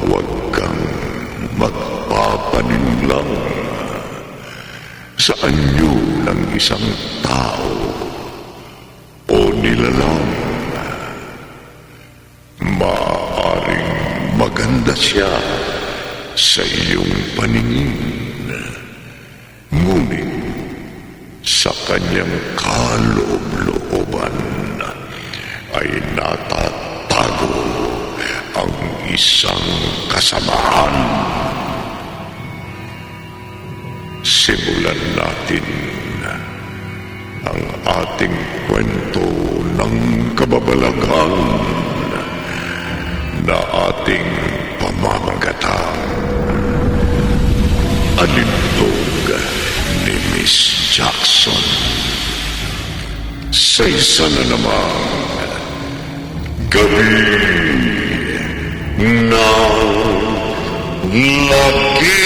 huwag kang magpapaninlang sa anyo ng isang tao o nilalang. Maaaring maganda siya sa iyong paningin, ngunit sa kanyang kaloob-looban ay natatago ang isang kasamaan. Simulan natin ang ating kwento ng kababalaghan na ating pamamagatang Alindog ni Miss Jackson. Sa isa na namang gabi ng lagi.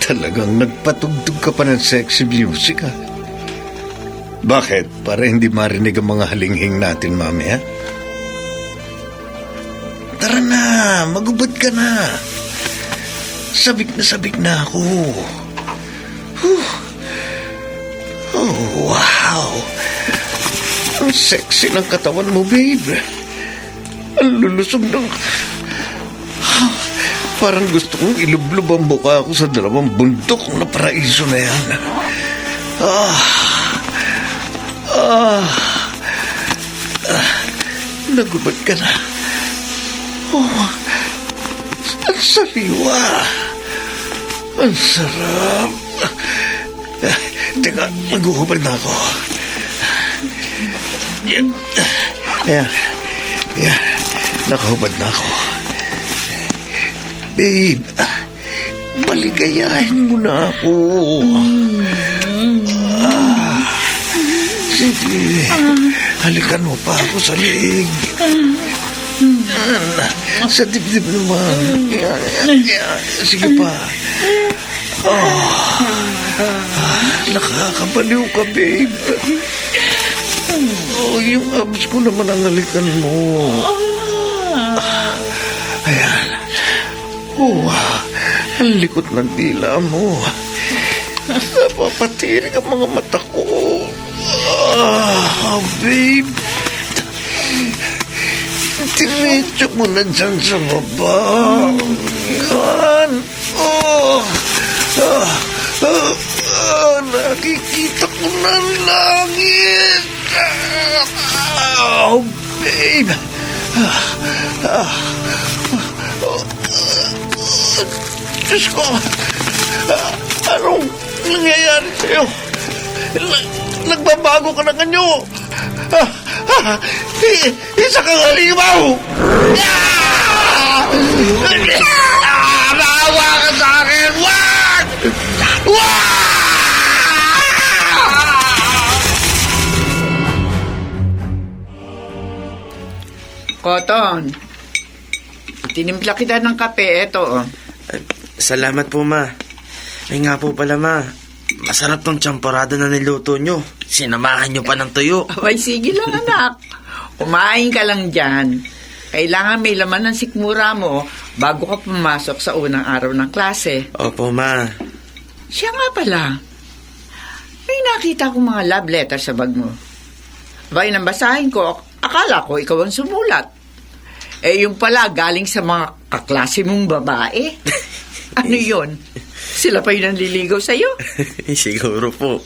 Talagang nagpatugtog ka pa ng sexy music, ha? Bakit? Para hindi marinig ang mga halinghing natin, mamaya? Tara na, magubad ka na. Sabik na ako. Oh, wow. Ang sexy ng katawan mo, babe. Ang lulusog ng... Parang gusto kong ilublob ang buka ko sa dalawang bundok na paraiso na yan. Nagubad ka na. Oh, ang sariwa. Ang sarap. Teka, maghuhubad na ako. Ayan. Nakahubad na ako. Babe, maligayahin mo na ako. Sige, halikan mo pa ako sa liig. Sa dibdib naman. Sige pa. Nakakabaliw ka, babe. Yung abs ko naman ang halikan mo. Ayan. Ang likot ng dila mo. Napapatirik ang mga mata ko. Babe. Diretso mo na dyan sa baba. Yan. Nakikita ko na ang langit. Babe. Diyos ko, anong nangyayari sa'yo? Nagbabago ka ng anyo. Isa kang halimaw. Naawa ka sa akin. Wag! Cotton, tinimpla kita ng kape. Eto, Salamat po, ma. Ay nga po pala, ma. Masarap tong champorado na niluto nyo. Sinamahan nyo pa ng tuyo. Abay, sige lang, anak. Kumain ka lang dyan. Kailangan may laman ng sikmura mo bago ka pumasok sa unang araw ng klase. Opo, ma. Siya nga pala. May nakita kong mga love letter sa bag mo. Abay, nang basahin ko, akala ko ikaw ang sumulat. Yung pala, galing sa mga kaklase mong babae. Ano yun? Sila pa yung nanliligaw sa'yo? Siguro po.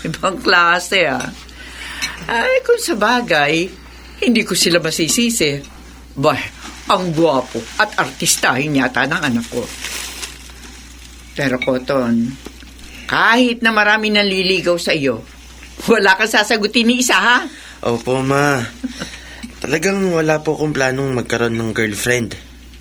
Ibang klase, ah. Ay, kung sa bagay, hindi ko sila masisisi. Bah, ang gwapo at artistahin yata ng anak ko. Pero, Cotton, kahit na marami nanliligaw sa'yo, wala kang sasagutin ni isa, ha? Opo, ma. Talagang wala po akong planong magkaroon ng girlfriend.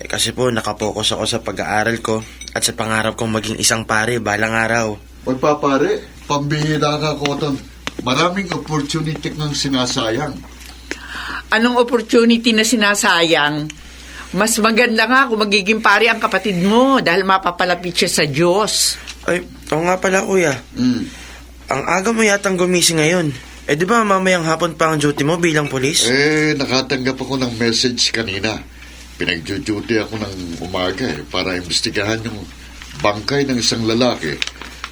Kasi po, nakapokus ako sa pag-aaral ko at sa pangarap kong maging isang pare balang araw. Pagpapare, pambihira ka, Cotton. Maraming opportunity ng sinasayang. Anong opportunity na sinasayang? Mas maganda nga kung magiging pare ang kapatid mo dahil mapapalapit siya sa Diyos. Ay, oo nga pala, kuya. Ang aga mo yatang gumising ngayon. Di ba mamayang hapon pa ang duty mo bilang polis? Nakatanggap ako ng message kanina. Pinag-duty ako ng umaga para imbestigahan yung bangkay ng isang lalaki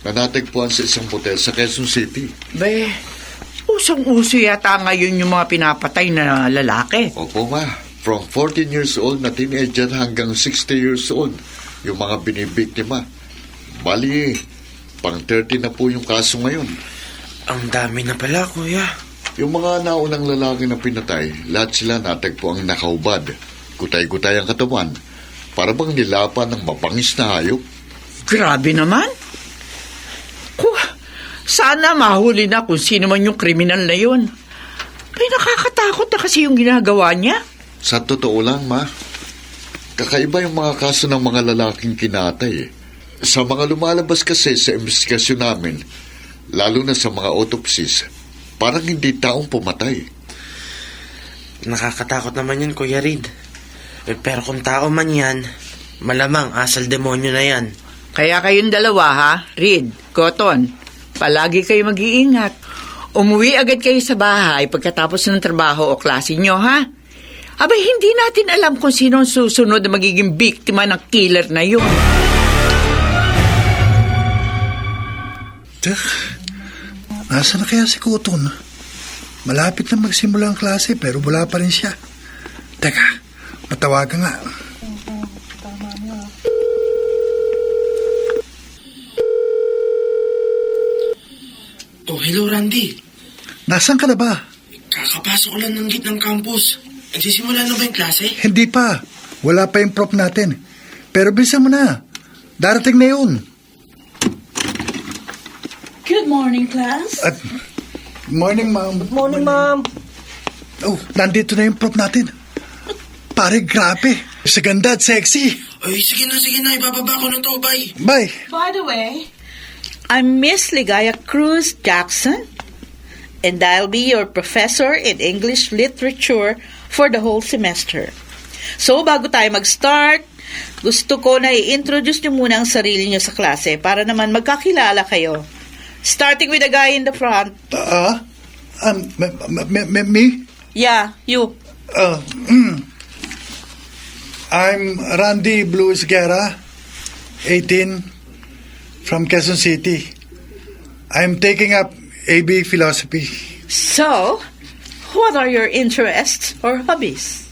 na natagpuan sa isang motel sa Quezon City. Be, usong-uso yata ngayon yung mga pinapatay na lalaki. Opo, ma. From 14 years old na teenager hanggang 60 years old, yung mga binibiktima. Bali, pang 30 na po yung kaso ngayon. Ang dami na pala, kuya. Yung mga naunang lalaki na pinatay, lahat sila natagpo ang nakaubad. Gutay-gutay ang katawan. Para bang nilapan ng mapangis na hayop. Grabe naman. Sana mahuli na kung sino man yung kriminal na yun. Ay, nakakatakot na kasi yung ginagawa niya. Sa totoo lang, ma, kakaiba yung mga kaso ng mga lalaking kinatay. Sa mga lumalabas kasi sa investigasyon namin, lalo na sa mga autopsies, parang hindi taong pumatay. Nakakatakot naman yun, Kuya Reed. Pero kung tao man yan, malamang asal demonyo na yan. Kaya kayong dalawa, ha? Reed, Cotton, palagi kayo mag-iingat. Umuwi agad kayo sa bahay pagkatapos ng trabaho o klase nyo, ha? Abay, hindi natin alam kung sino ang susunod na magiging biktima ng killer na yun. Nasaan na kaya si Cotton? Malapit na magsimula ang klase pero wala pa rin siya. Teka, matawagan nga. Oh, hello, Randy. Nasaan ka na ba? Kakapasok ko lang ng gate ng campus. Nagsisimula na ba yung klase? Hindi pa. Wala pa yung prop natin. Pero bilisan mo na. Darating na yun. Good morning, class. At, morning, ma'am. Morning, ma'am. Oh, nandito na yung prop natin. Pare, grabe. Sa ganda at sexy. Ay, sige na. Ibababa ko na to. Bye. Bye. By the way, I'm Miss Ligaya Cruz Jackson, and I'll be your professor in English Literature for the whole semester. So, bago tayo mag-start, gusto ko na i-introduce nyo muna ang sarili nyo sa klase para naman magkakilala kayo. Starting with the guy in the front. Me? Yeah, you. I'm Randy Blues Guerra, 18, from Quezon City. I'm taking up AB Philosophy. So, what are your interests or hobbies?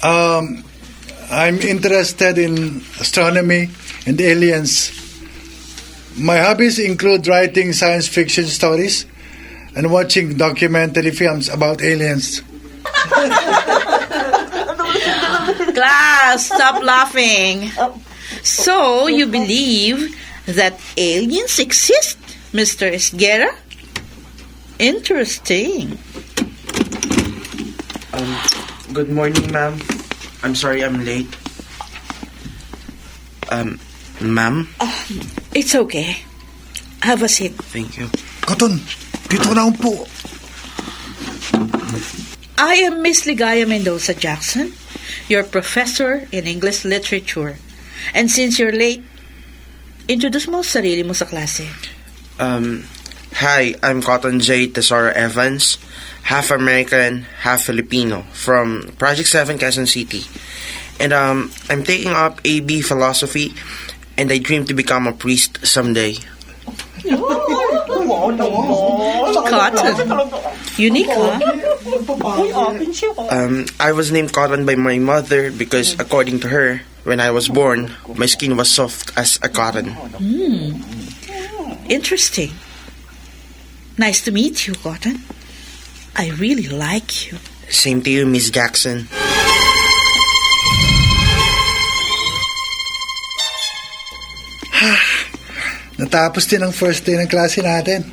I'm interested in astronomy and aliens. My hobbies include writing science fiction stories and watching documentary films about aliens. Class, stop laughing. So, you believe that aliens exist, Mr. Esguerra? Interesting. Good morning, ma'am. I'm sorry I'm late. Ma'am? It's okay. Have a seat. Thank you. Cotton, dito na umpo. I am Miss Ligaya Mendoza Jackson, your professor in English Literature. And since you're late, introduce mo sarili mo sa klase. Hi, I'm Cotton J. Tesoro Evans, half American, half Filipino, from Project 7, Quezon City. And I'm taking up AB Philosophy, and I dream to become a priest someday. Cotton. Unique, huh? I was named Cotton by my mother because, according to her, when I was born, my skin was soft as a cotton. Interesting. Nice to meet you, Cotton. I really like you. Same to you, Miss Jackson. Natapos din ang first day ng klase natin.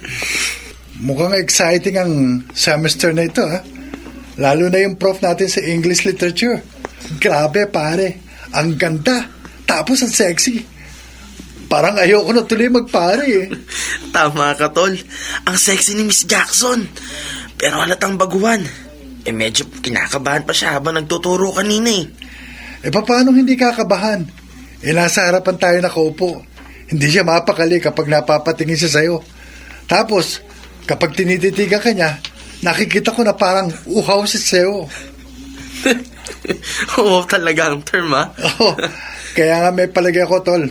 Mukhang exciting ang semester na ito, ha? Lalo na yung prof natin sa English Literature. Grabe, pare. Ang ganda. Tapos ang sexy. Parang ayoko na tuloy magpare eh. Tama ka, tol. Ang sexy ni Miss Jackson. Pero halatang baguhan. Medyo kinakabahan pa siya habang nagtuturo kanina Paano hindi kakabahan? Nasa harapan tayo nakaupo. Hindi siya mapakali kapag napapatingin siya sa'yo. Tapos, kapag tinititigan ka niya, nakikita ko na parang uhaw siya sa'yo. Oo, talaga ang term, ha? Oh, kaya nga may palagay ako, tol.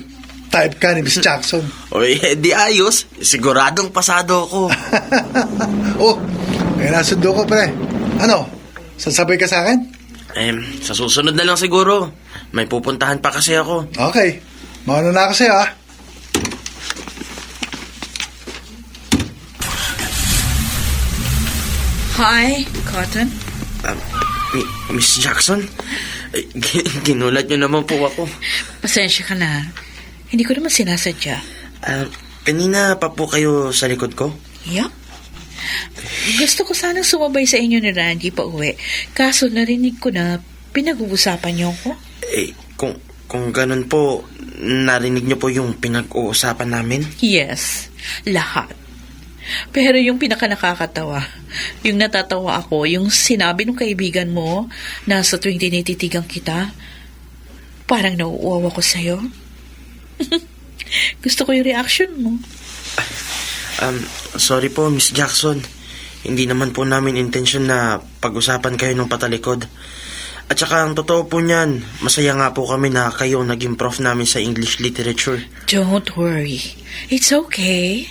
Type ka ni Miss Jackson. Oy, di ayos. Siguradong pasado ako. Oh, may nasundo ko, pre. Ano? Sasabay ka sa akin? Sa susunod na lang siguro. May pupuntahan pa kasi ako. Okay. Mauna na ako sa'yo, ah. Hi, Cotton. Miss Jackson? Ginulat niyo naman po ako. Pasensya ka na. Hindi ko naman sinasadya. Kanina pa po kayo sa likod ko? Yup. Gusto ko sanang sumabay sa inyo ni Randy pa uwi. Kaso narinig ko na pinag-uusapan niyo ko. Kung ganun po, narinig niyo po yung pinag-uusapan namin? Yes, lahat. Pero yung pinaka-nakakatawa, yung natatawa ako, yung sinabi ng kaibigan mo na sa tuwing tinititigang kita, parang nauuwaw ako sa'yo. Gusto ko yung reaction mo. Sorry po, Miss Jackson. Hindi naman po namin intensyon na pag-usapan kayo ng patalikod. At saka ang totoo po niyan, masaya nga po kami na kayo naging prof namin sa English literature. Don't worry. It's okay.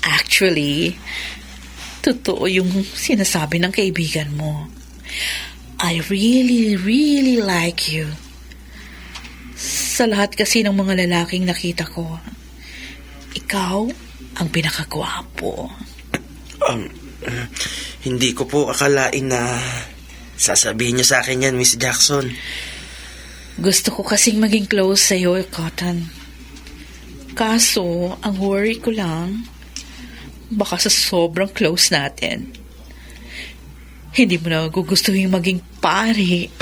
Actually, totoo yung sinasabi ng kaibigan mo. I really, really like you. Sa lahat kasi ng mga lalaking nakita ko, ikaw ang pinakagwapo. Hindi ko po akalain na sasabihin niyo sa akin yan, Miss Jackson. Gusto ko kasing maging close sa'yo, Cotton. Kaso, ang worry ko lang, baka sa sobrang close natin, hindi mo na gugustuhin maging pare.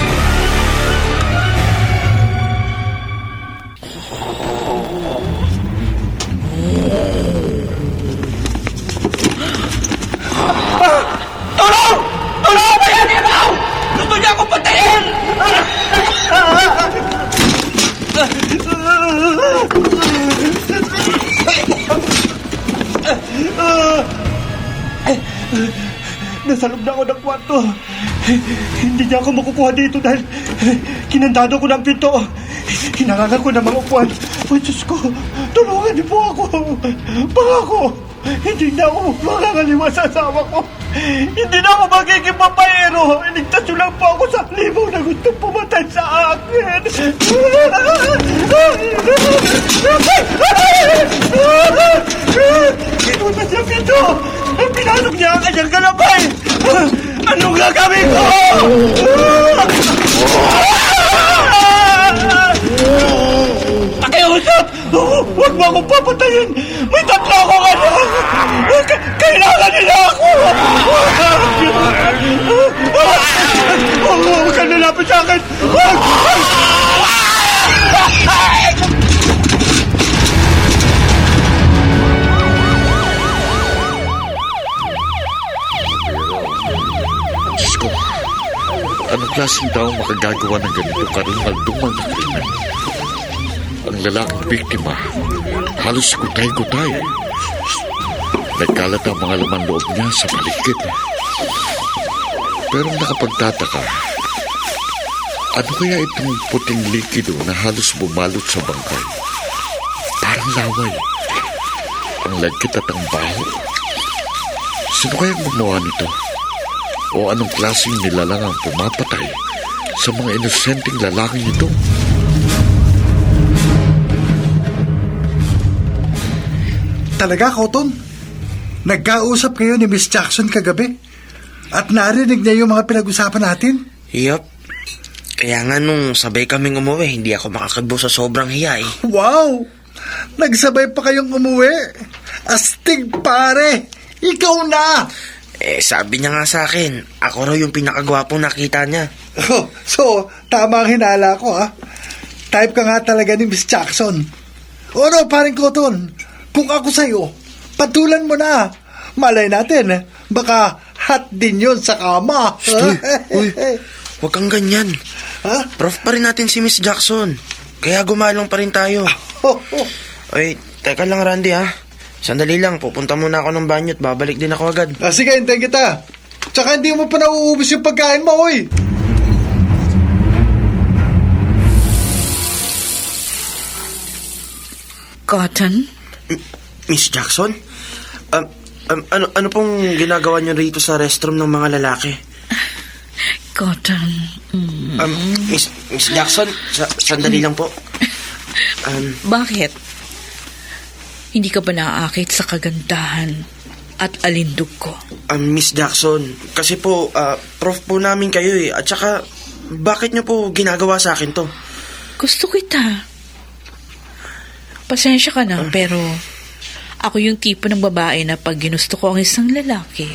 Gusto niya akong patayin! Nasa loob na ako ng kwarto. Hindi niya ako makukuha dito dahil kinandado ko ng pinto. Hinangangan ko ng mga upuan. Oh, Diyos ko, tulungan niyo po ako. Pangako, hindi na ako makakaliwa sa asawa ko. Hindi na ako magiging babaero. Iligtas niyo lang po ako sa limaw na gustong pumatay sa akin. Kinutas niya pinto. Pinalog niya ang kanyang galabay. Anong gagawin ko? Pakiusap! Huwag mo akong papatayin! May tatlo akong anak! Kailangan nila ako! Huwag ka nalapit sa akin! Diyos ko, anong klaseng tao makagagawa ng ganito karumal-dumal na krimen? Ang lalaking biktima, halos gutay-gutay. Nagkalat ang mga laman loob niya sa paligid. Pero nakapagtataka, ano kaya itong puting likido na halos bumalot sa bangkay? Parang laway. Ang lagkit at ang baho. Sino kaya gumawa nito? O anong klaseng nilalang ang pumapatay sa mga inosenteng lalaking ito? Talaga, Cotton? Nagkausap kayo ni Miss Jackson kagabi? At narinig niya yung mga pinag-usapan natin? Yup. Kaya nga nung sabay kaming umuwi, hindi ako makakagbo sa sobrang hiya eh. Wow! Nagsabay pa kayong umuwi? Astig, pare! Ikaw na! Sabi niya nga sa akin, ako raw yung pinakagwapong nakita niya. Oh, so, tama ang hinala ko, ha? type ka nga talaga ni Miss Jackson. O ano, paring Cotton, kung ako sa'yo, patulan mo na. Malay natin, baka hot din yun sa kama. Uy, huwag kang ganyan. Ha? Prof pa rin natin si Miss Jackson. Kaya gumalong pa rin tayo. Ay, teka lang Randy ha. Sandali lang, pupunta muna ako ng banyo at babalik din ako agad. Sige, hintayin kita. Tsaka hindi mo pa nauubos yung pagkain mo, oy. Cotton? Miss Jackson? Ano pong ginagawa niyo rito sa restroom ng mga lalaki? Cotton. Miss Jackson, sandali lang po. Bakit? Hindi ka ba naaakit sa kagandahan at alindog ko? Miss Jackson, kasi po, prof po namin kayo eh. At saka, bakit niyo po ginagawa sa akin to? Gusto kita. Pasensya ka na, pero ako yung tipo ng babae na pag ginusto ko ang isang lalaki,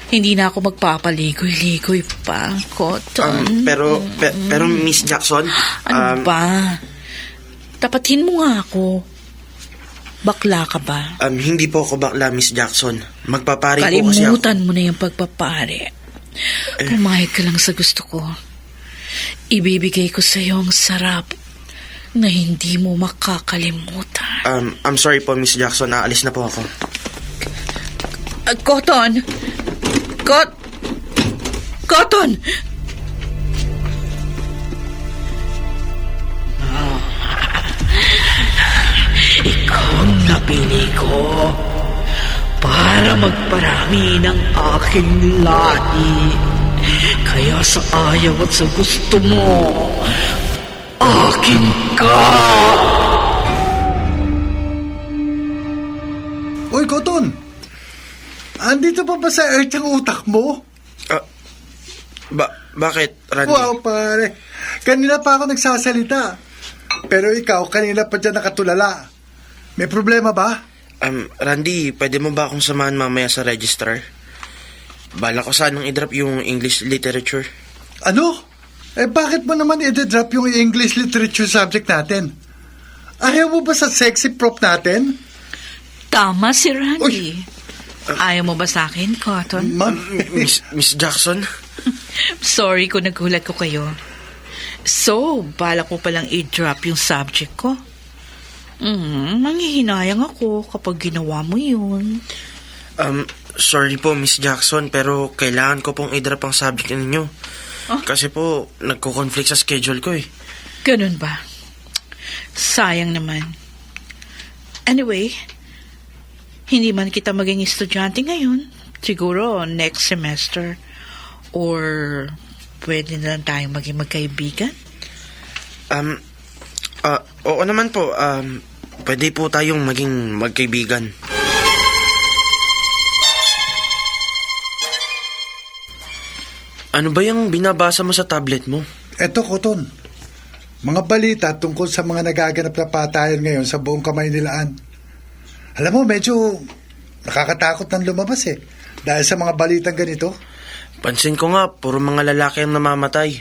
hindi na ako magpapaligoy-ligoy pa, Cotton. Pero Miss Jackson, Ano ba? Tapatin mo nga ako. Bakla ka ba? Hindi po ako bakla, Miss Jackson. Magpapari po kasi ako. Kalimutan mo na yung pagpapari. Pumayag ka lang sa gusto ko. Ibibigay ko sa iyo ang sarap na hindi mo makakalimutan. I'm sorry po, Miss Jackson. Aalis na po ako. Cotton! Cotton! Ikaw ang napili ko para magparami ng aking lahi. Kaya sa ayaw at sa gusto mo, akin ka! Uy, Cotton! Andito pa ba sa earth ang utak mo? Bakit, Randy? Wow, pare. Kanina pa ako nagsasalita. Pero ikaw, kanina pa dyan nakatulala. May problema ba? Randy, pwede mo ba akong samahan mamaya sa registrar? Bala ko sanang i-drop yung English literature. Ano? Bakit mo naman i-drop yung English literature subject natin? Ayaw mo ba sa sexy prop natin? Tama si Randy. Ayaw mo ba sa akin, Cotton? Ma'am? Miss Jackson? Sorry kung naghulat ko kayo. So, bala ko palang i-drop yung subject ko. Manghihinayang ako kapag ginawa mo yun. Sorry po, Miss Jackson, pero kailangan ko pong i-drop ang subject ninyo. Kasi po, nagko-conflict sa schedule ko eh. Ganun ba? Sayang naman. Anyway, hindi man kita maging estudyante ngayon. Siguro next semester. Or pwede na lang tayong maging magkaibigan? Oo naman po. Pwede po tayong maging magkaibigan. Ano ba yung binabasa mo sa tablet mo? Eto, Cotton. Mga balita tungkol sa mga nagaganap na patayan ngayon sa buong Kamaynilaan. Alam mo, medyo nakakatakot ng lumabas eh. Dahil sa mga balitang ganito. Pansin ko nga, puro mga lalaki ang namamatay.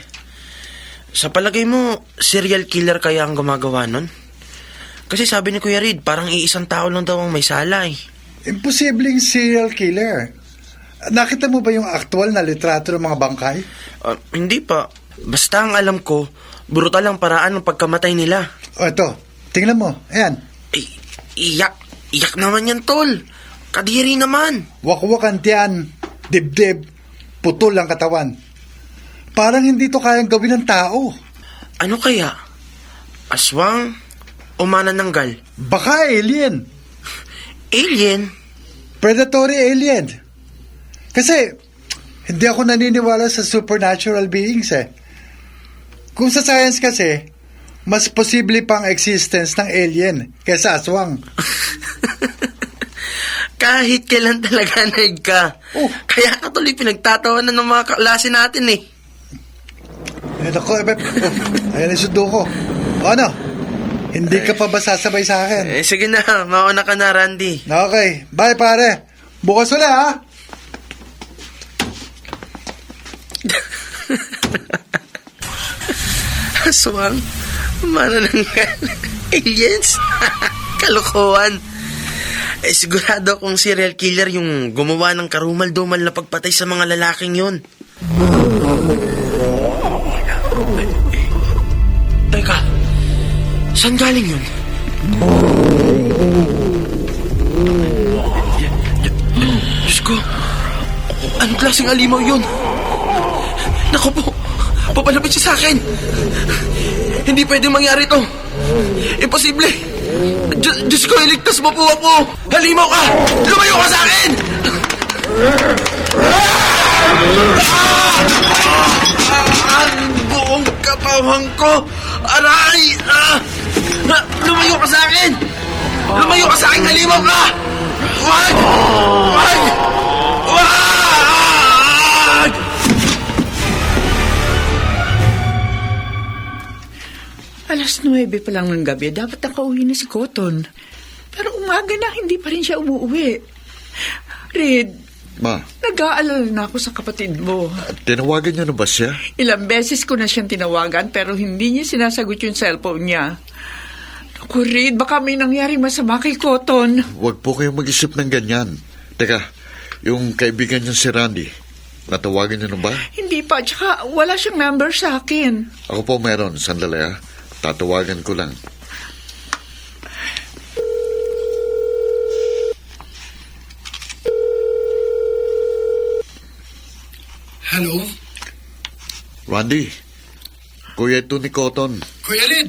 Sa palagay mo, serial killer kaya ang gumagawa nun? Kasi sabi ni Kuya Reed, parang iisang tao lang daw ang may sala eh. Imposibleng serial killer. Nakita mo ba yung aktual na litrato ng mga bangkay? Hindi pa. Basta ang alam ko, brutal ang paraan ng pagkamatay nila. O ito, tingnan mo. Ayan. Iyak naman yan, tol. Kadiri naman. Wakwak ang tiyan, dibdib, putol ang katawan. Parang hindi to kayang gawin ng tao. Ano kaya? Aswang o manananggal? Baka alien. Alien? Predatory alien. Kasi, hindi ako naniniwala sa supernatural beings eh. Kung sa science kasi, mas posible pang existence ng alien kaysa aswang. Kahit kailan talaga naig ka. Kaya ka tuloy pinagtatawanan ng mga kaklase natin eh. Ayan ako, ayan yung sundo ko. O ano? Hindi ka pa ba sasabay sa akin? Sige na, mauna ka na, Randy. Okay, bye pare. Bukas ulit ha. Aswang? Manananggal. Aliens? Kalokohan. Sigurado akong serial killer yung gumawa ng karumal-dumal na pagpatay sa mga lalaking yun. Teka, saan galing yun? Diyos ko, anong klaseng alimaw yun? Naku po, papalapit siya sa akin. Hindi pwedeng mangyari to. Imposible. Diyos ko, iligtas mo po ako. Halimaw ka! Lumayo ka sa akin! Ang buong katawan ko! Aray! Lumayo ka sa akin! Lumayo ka sa akin! Halimaw ka! Wag! Wag! Wag! Alas 9 pa lang ng gabi, dapat nakauwi na si Cotton. Pero umaga na, hindi pa rin siya umuwi. Reed, Ma, nag-aalala na ako sa kapatid mo. tinawagan niyo na ba siya? Ilang beses ko na siyang tinawagan pero hindi niya sinasagot yung cellphone niya. Naku, Reed, baka may nangyari masama kay Cotton. Huwag po kayong mag-isip ng ganyan. Teka, yung kaibigan niyo si Randy, natawagan niyo na ba? Hindi pa, tsaka wala siyang number sa akin. Ako po meron, sandali ha. Tatawagan ko lang. Hello? Randy, kuya ito ni Cotton. Kuya Red,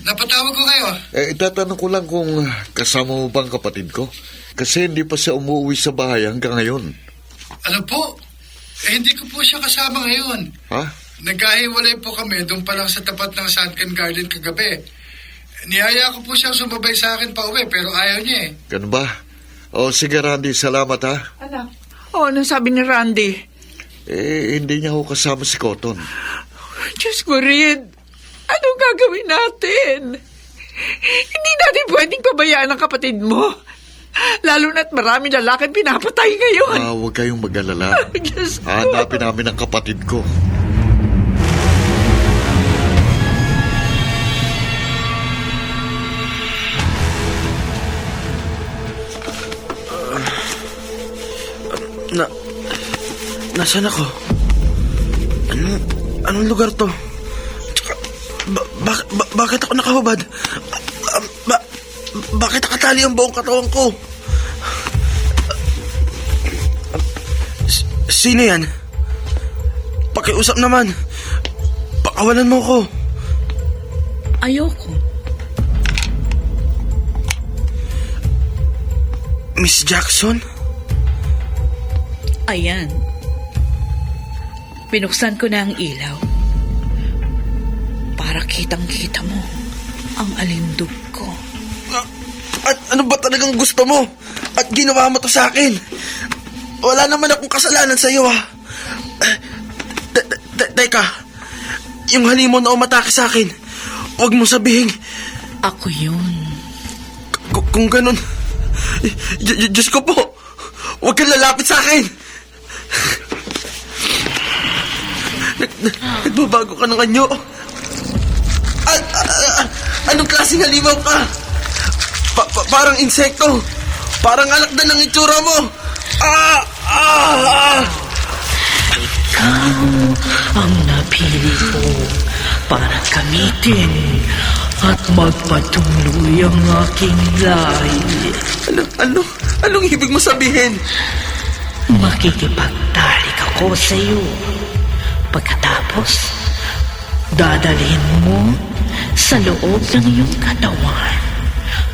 napatawag ko kayo. Itatanong ko lang kung kasama mo bang kapatid ko? Kasi hindi pa siya umuwi sa bahay hanggang ngayon. Alam po, hindi ko po siya kasama ngayon. Ha? Nagkahiwalay po kami doon pa lang sa tapat ng Sunken Garden kagabi. Niyaya ko po siyang sumabay sa akin pa uwi pero ayaw niya eh. Ganun ba? O sige Randy, salamat ha. Anak, ano sabi ni Randy? Hindi niya ako kasama si Cotton. Diyos ko, Reed, anong gagawin natin? Hindi natin pwedeng pabayaan ang kapatid mo. Lalo na't marami lalaking pinapatay ngayon. Huwag kayong mag-alala. Diyos ko. Hanapin namin ang kapatid ko. Nasaan ako? Anong lugar to? Tsaka, bakit ako nakahubad? Bakit nakatali ang buong katawan ko? Sino yan? Pakiusap naman. Pakawalan mo ko. Ayoko. Miss Jackson? Ayan. Pinuksan ko na ang ilaw. Para kitang-kita mo ang alindog ko. At ano ba talagang gusto mo? At ginawa mo to sa akin? Wala naman akong kasalanan sa iyo, ha? Teka, yung halimaw na umatake sa akin, huwag mo sabihin. Ako yun. Kung ganun, Diyos ko po, huwag kang lalapit sa akin. Nagbabago ka ng anyo. Anong klaseng halimaw ka? Parang insekto. Parang alakdan ng itsura mo. Ikaw ang napili ko para gamitin at magpatuloy ang aking lahi. Anong ibig mo sabihin? Makikipagtalik ako sa iyo. Pagkatapos, dadalhin mo sa loob ng iyong katawan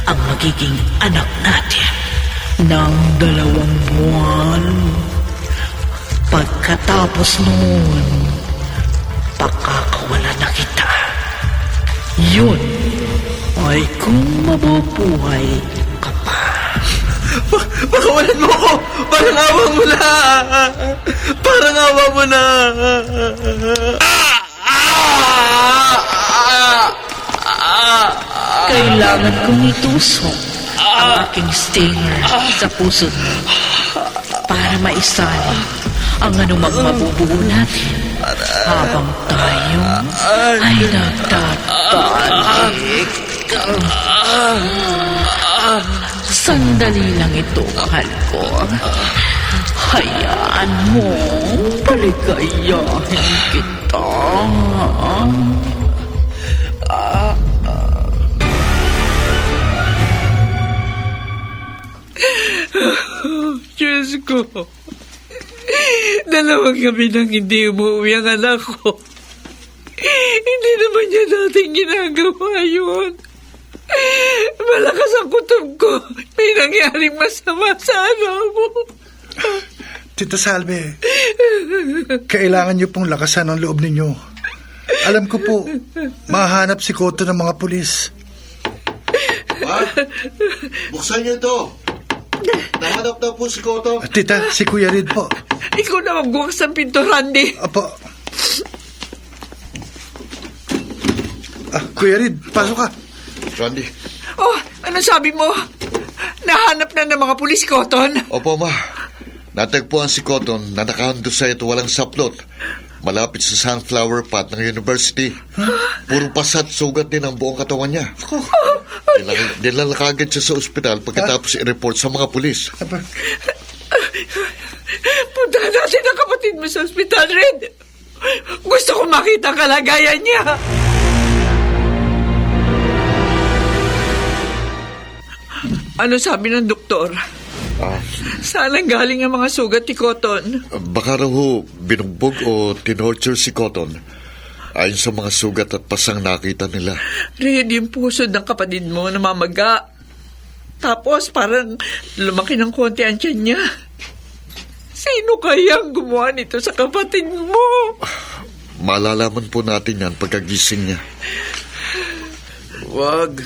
ang magiging anak natin ng 2 buwan. Pagkatapos noon, pakakawalan na kita. Yun ay kung mabubuhay ka pa. Pakawalan mo ako! Parang awa mo na! Parang awa mo na! Kailangan kong itusok ang aking stinger sa puso mo para maisali ang anumang mabubuo natin habang tayo ay nagtatalik. Sandali lang ito, mahal ko. Hayaan mo, paligayahin kita. Diyos ko. Dalawang gabi nang hindi umuwi ang anak ko. Hindi naman niya dating ginagawa yun. Malakas ang kutob ko. May nangyaring masama sa anak ko. Tita Salve, kailangan niyo pong lakasan ang loob ninyo. Alam ko po, mahanap si Koto ng mga pulis. Ma, buksan niyo ito. Nahanap na po si Koto. Tita, si Kuya Reed po. Ikaw na magbukas ng pinto, Randy. Apo. Kuya Reed, pasok ka. Randy. Oh, ano sabi mo? Nahanap na ng mga pulis, Cotton? Opo, ma. Natagpuan si Cotton na nakahandusay at walang saplot. Malapit sa sunflower pot ng university. Puro pasat, sugat din ang buong katawan niya. Dinala kagad siya sa ospital pagkatapos i-report sa mga pulis. Puntahan natin ang kapatid mo sa ospital, Red. Gusto ko makita ang kalagayan niya. Ano sabi ng doktor? Saan ang galing ang mga sugat ni Cotton? Baka raw ho, binugbog o tinorture si Cotton. Ayon sa mga sugat at pasang nakita nila. Red, yung puso ng kapatid mo namamaga. Tapos parang lumaki ng konti ang tiyan niya. Sino kaya ang gumawa nito sa kapatid mo? Malalaman po natin yan pagkagising niya. Wag.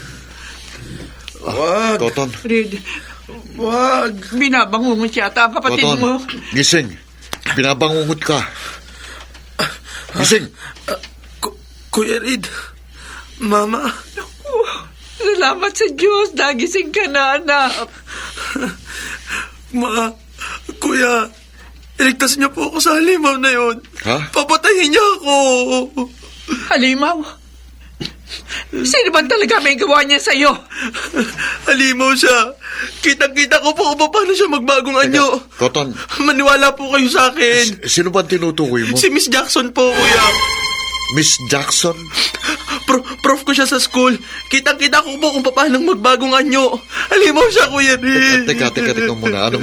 Wag. Cotton. Red, Wag. binabangungot yata ang kapatid Cotton, mo. gising. Binabangungot ka. Gising. Kuya Reed. Mama. Salamat sa Diyos. Nagising ka na, anak. Kuya, iligtas niyo po ako sa halimaw na yun. Ha? Papatayin niya ako. Halimaw? Sino ba talaga may gawa niya sa'yo? Halimaw siya. Kitang-kita ko po kung paano siya magbagong anyo. Cotton. Maniwala po kayo sa akin. Sino ba tinutukoy mo? Si Miss Jackson po, kuya. Miss Jackson? Prof ko siya sa school. Kitang-kita ko po kung paano magbagong anyo. Halimaw siya, kuya Reed. Teka muna.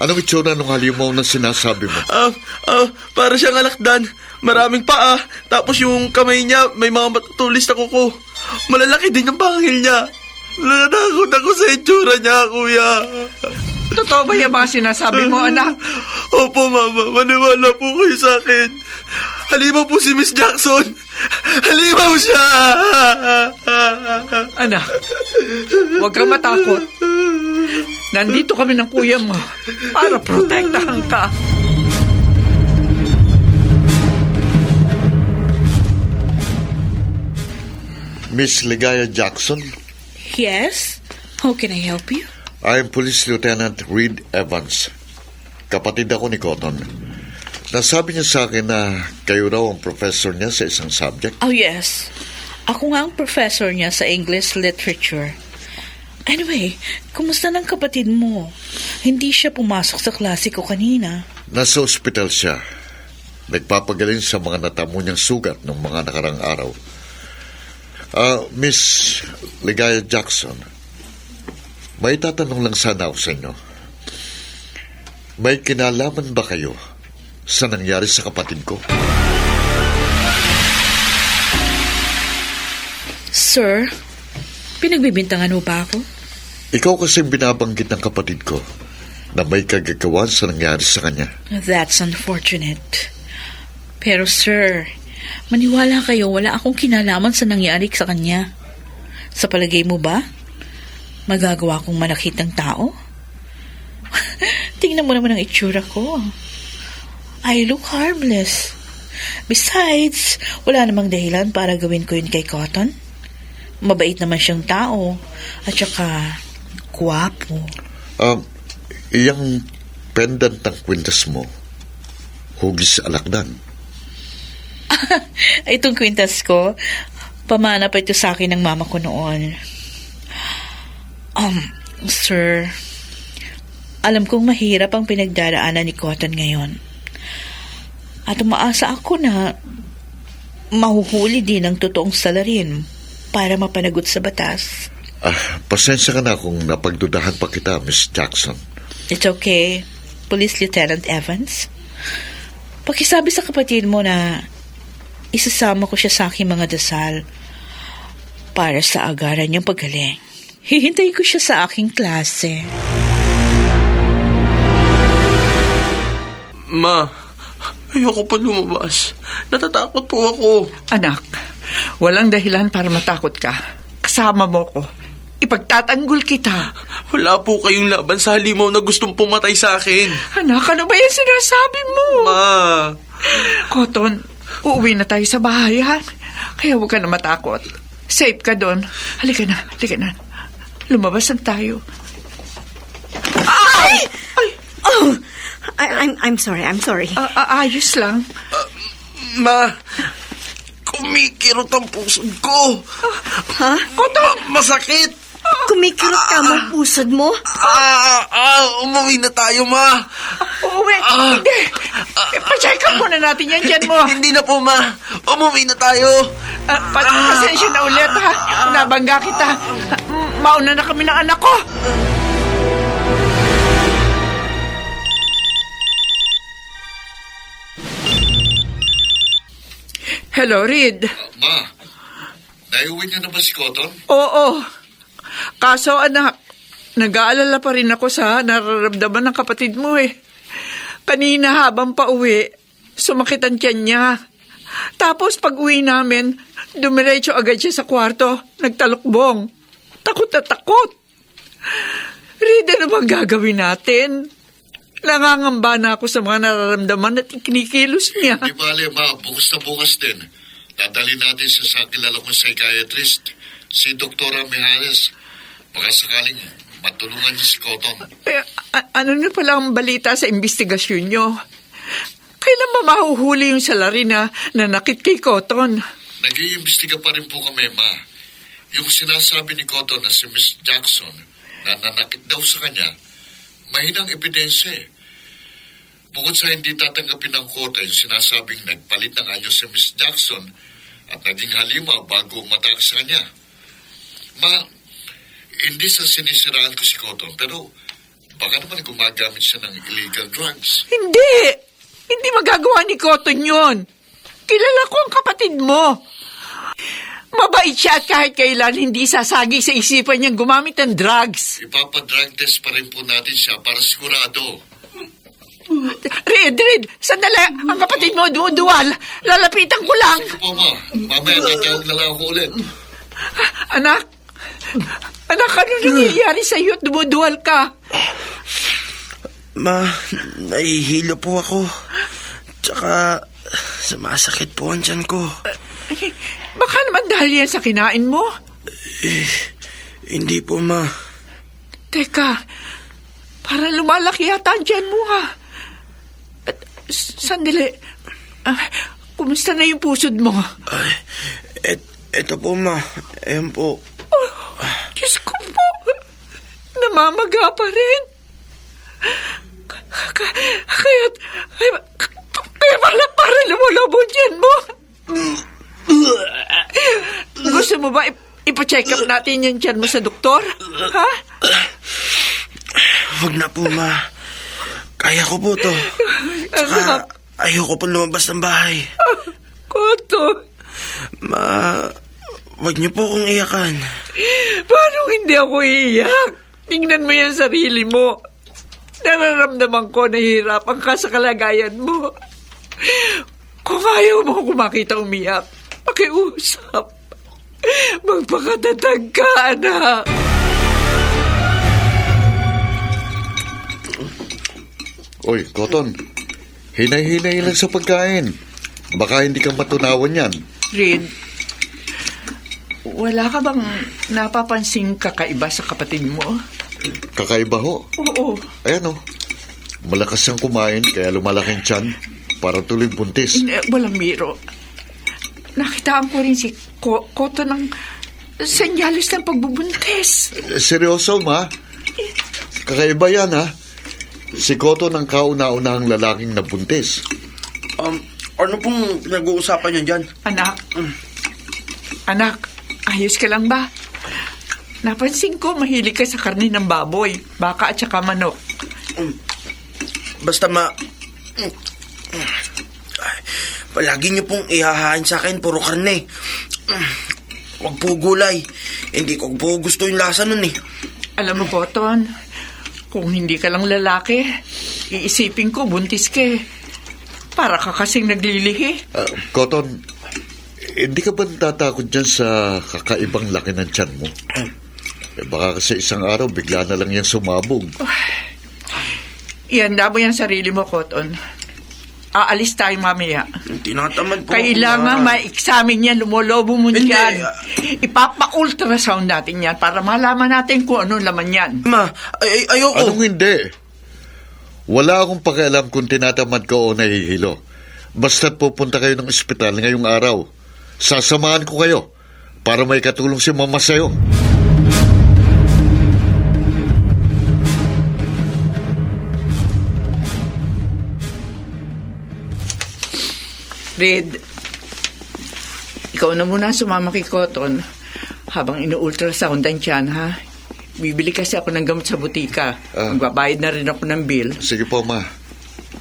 Anong itsura ng halimaw na sinasabi mo? Para siyang alakdan. Maraming paa. Tapos yung kamay niya, may mga matutulis na kuko. Malalaki din yung pangil niya. Nanakot ako sa itsura niya, kuya. Totoo ba yung mga sinasabi mo, anak? Opo, mama. Maniwala po kayo sa akin. Halimaw po si Miss Jackson. Halimaw siya. Anak, huwag kang matakot. Nandito kami ng kuya mo para protektahan ka. Miss Ligaya Jackson? Yes? How can I help you? I am Police Lieutenant Reed Evans. Kapatid ako ni Cotton. Nasabi niya sa akin na kayo raw ang professor niya sa isang subject. Oh, yes. Ako nga ang professor niya sa English Literature. Anyway, kumusta ng kapatid mo? Hindi siya pumasok sa klase ko kanina. Nasa ospital siya. Nagpapagaling sa mga natamo niyang sugat ng mga nakarang araw. Miss Ligaya Jackson, may tatanong lang sana ako sa inyo. May kinalaman ba kayo sa nangyari sa kapatid ko? Sir, pinagbibintangan mo ba ako? Ikaw kasi binabanggit ng kapatid ko na may kagagawan sa nangyari sa kanya. That's unfortunate. Pero sir, maniwala kayo, wala akong kinalaman sa nangyari sa kanya. Sa palagay mo ba, magagawa kong manakit ng tao? Tingnan mo naman ang itsura ko. I look harmless. Besides, wala namang dahilan para gawin ko yun kay Cotton. Mabait naman siyang tao. At saka, guwapo. Iyang pendant ng kwintas mo, hugis alakdan. Itong kwintas ko, pamana pa ito sa akin ng mama ko noon. Sir, alam kong mahirap ang pinagdaraanan ni Cotton ngayon. At umaasa ako na mahuhuli din ang totoong salarin para mapanagot sa batas. Pasensya ka na kung napagdudahan pa kita, Miss Jackson. It's okay, Police Lieutenant Evans. Pakisabi sa kapatid mo na isasama ko siya sa aking mga dasal para sa agaran niyang paggaling. Hihintayin ko siya sa aking klase. Ma, ayoko pa lumabas. Natatakot po ako. Anak, walang dahilan para matakot ka. Kasama mo ko. Ipagtatanggol kita. Wala po kayong laban sa halimaw na gustong pumatay sa akin. Anak, ano ba yung sinasabi mo? Ma! Cotton, uuwi na tayo sa bahay, ha? Kaya huwag ka na matakot. Safe ka doon. Halika na, halika na. Lumabas na tayo. Ay! Ay! Oh! I'm sorry. Ayos lang. Ma! Kumikirot ang pusod ko. Ha? Cotton! Masakit! Kumikirot ka mo pusod mo? Umuwi na tayo, Ma. Uwi. Hindi. Pa-check up muna natin yan dyan mo. Hindi na po, Ma. Umuwi na tayo. Pasensya na ulit, ha? Nabangga kita. Mauna na kami ng anak ko. Hello, Reed. Ma, naiuwi niyo na ba si Cotton? Oo. Kaso, anak, nag-aalala pa rin ako sa nararamdaman ng kapatid mo eh. Kanina habang pauwi, sumakit ang tiyan niya. Tapos pag uwi namin, dumiretso agad siya sa kwarto, nagtalukbong. Takot na takot. Reed, ano bang gagawin natin? Nangangamba na ako sa mga nararamdaman at kinikilos niya. Di bale, Ma, bukas na bukas din. Dadali natin siya sa kilala kong psychiatrist, si Dr. Mijares. Baka sakaling matulungan niya si Cotton. Ano na pala ang balita sa investigasyon niyo? Kailan ba mahuhuli yung salari na nanakit kay Cotton? Nag-iimbestiga pa rin po kami, Ma. Yung sinasabi ni Cotton na si Miss Jackson na nanakit daw sa kanya, mahinang ebidensya eh. Bukod sa hindi tatanggapin ng kota yung sinasabing nagpalit ng anyo si Miss Jackson at naging halimaw bago umatake sa kanya. Ma, hindi sa sinisiraan ko si Cotton, pero baka naman gumagamit siya ng illegal drugs. Hindi! Hindi magagawa ni Cotton yun. Kilala ko ang kapatid mo. Mabait siya at kahit kailan hindi sasagi sa isipan niyang gumamit ng drugs. Ipapadrug test pa rin po natin siya para sigurado. Reed, sandali. Ang kapatid mo duduwal. Lalapitan ko lang. Sige po, Ma. Mamaya tatawag na lang ako ulit. Anak, ano nangyayari sa'yo at dumuduwal ka? Ma, nahihilo po ako. Tsaka, sumasakit po ang tiyan ko. Baka naman dahil yan sa kinain mo. Hindi po, Ma. Teka, para lumalaki yata ang tiyan mo, ha? Sandali. Kumusta na yung pusod mo? Eto po, Ma. Ayan po. Diyos ko po. Namamaga pa rin. Kaya para lumulabo dyan mo. Gusto mo ba ipa-check up natin yung dyan mo sa doktor? Ha? Huwag na po, Ma. Kaya ko po to. Tsaka, ayoko po lumabas ng bahay. Koto. Ma, wag niyo po akong iyakan. Paano hindi ako iiyak? Tingnan mo yung sarili mo. Nararamdaman ko na hirapan ka sa kalagayan mo. Kung ayaw mo ako makita umiyak, pakiusap. Magpakatatag ka, anak. Oy, Cotton, hinay-hinay lang sa pagkain. Baka hindi ka matunawan yan. Reed, wala ka bang napapansing kakaiba sa kapatid mo? Kakaiba ho. Oo. Ayan o. Malakas siyang kumain kaya lumalaking tiyan para tuloy buntis. Walang biro. nakitaan ko rin si Koto ng senyales ng pagbubuntis. Seryoso, ma? Kakaiba yan, ha? Si Koto ng kauna-unahang lalaking nabuntis. Ano pong pinag-uusapan niyo dyan? Anak, ayos ka lang ba? Napansin ko mahilig ka sa karne ng baboy, baka at saka manok. Basta palagi niyo pong ihahain sa akin puro karne. Huwag po gulay. Hindi ko po gusto yung lasa nun eh. Alam mo, Koton, kung hindi ka lang lalaki, iisipin ko buntis ka eh. Para ka kasing naglilihi. Cotton, hindi ka ba natatakot dyan sa kakaibang laki ng tiyan mo? Baka kasi isang araw bigla na lang yan sumabog. Ihanda mo yung sarili mo, Koton. Aalis tayo mamaya. Tinatamad po. Kailangan ma-examine yan, lumolobo mo yan. Ipapa-ultrasound natin yan para malaman natin kung anong laman yan. Ma, ayoko. Anong hindi? Wala akong pakialam kung tinatamad ko o nahihilo. Basta't pupunta kayo ng ospital ngayong araw. Sasamahan ko kayo para may katulong si mama sa'yo. Red, ikaw na muna sumama kay Koton habang inu-ultrasoundan siyan, ha? Bibili kasi ako ng gamot sa butika. Magbabayad na rin ako ng bill. Sige po, ma.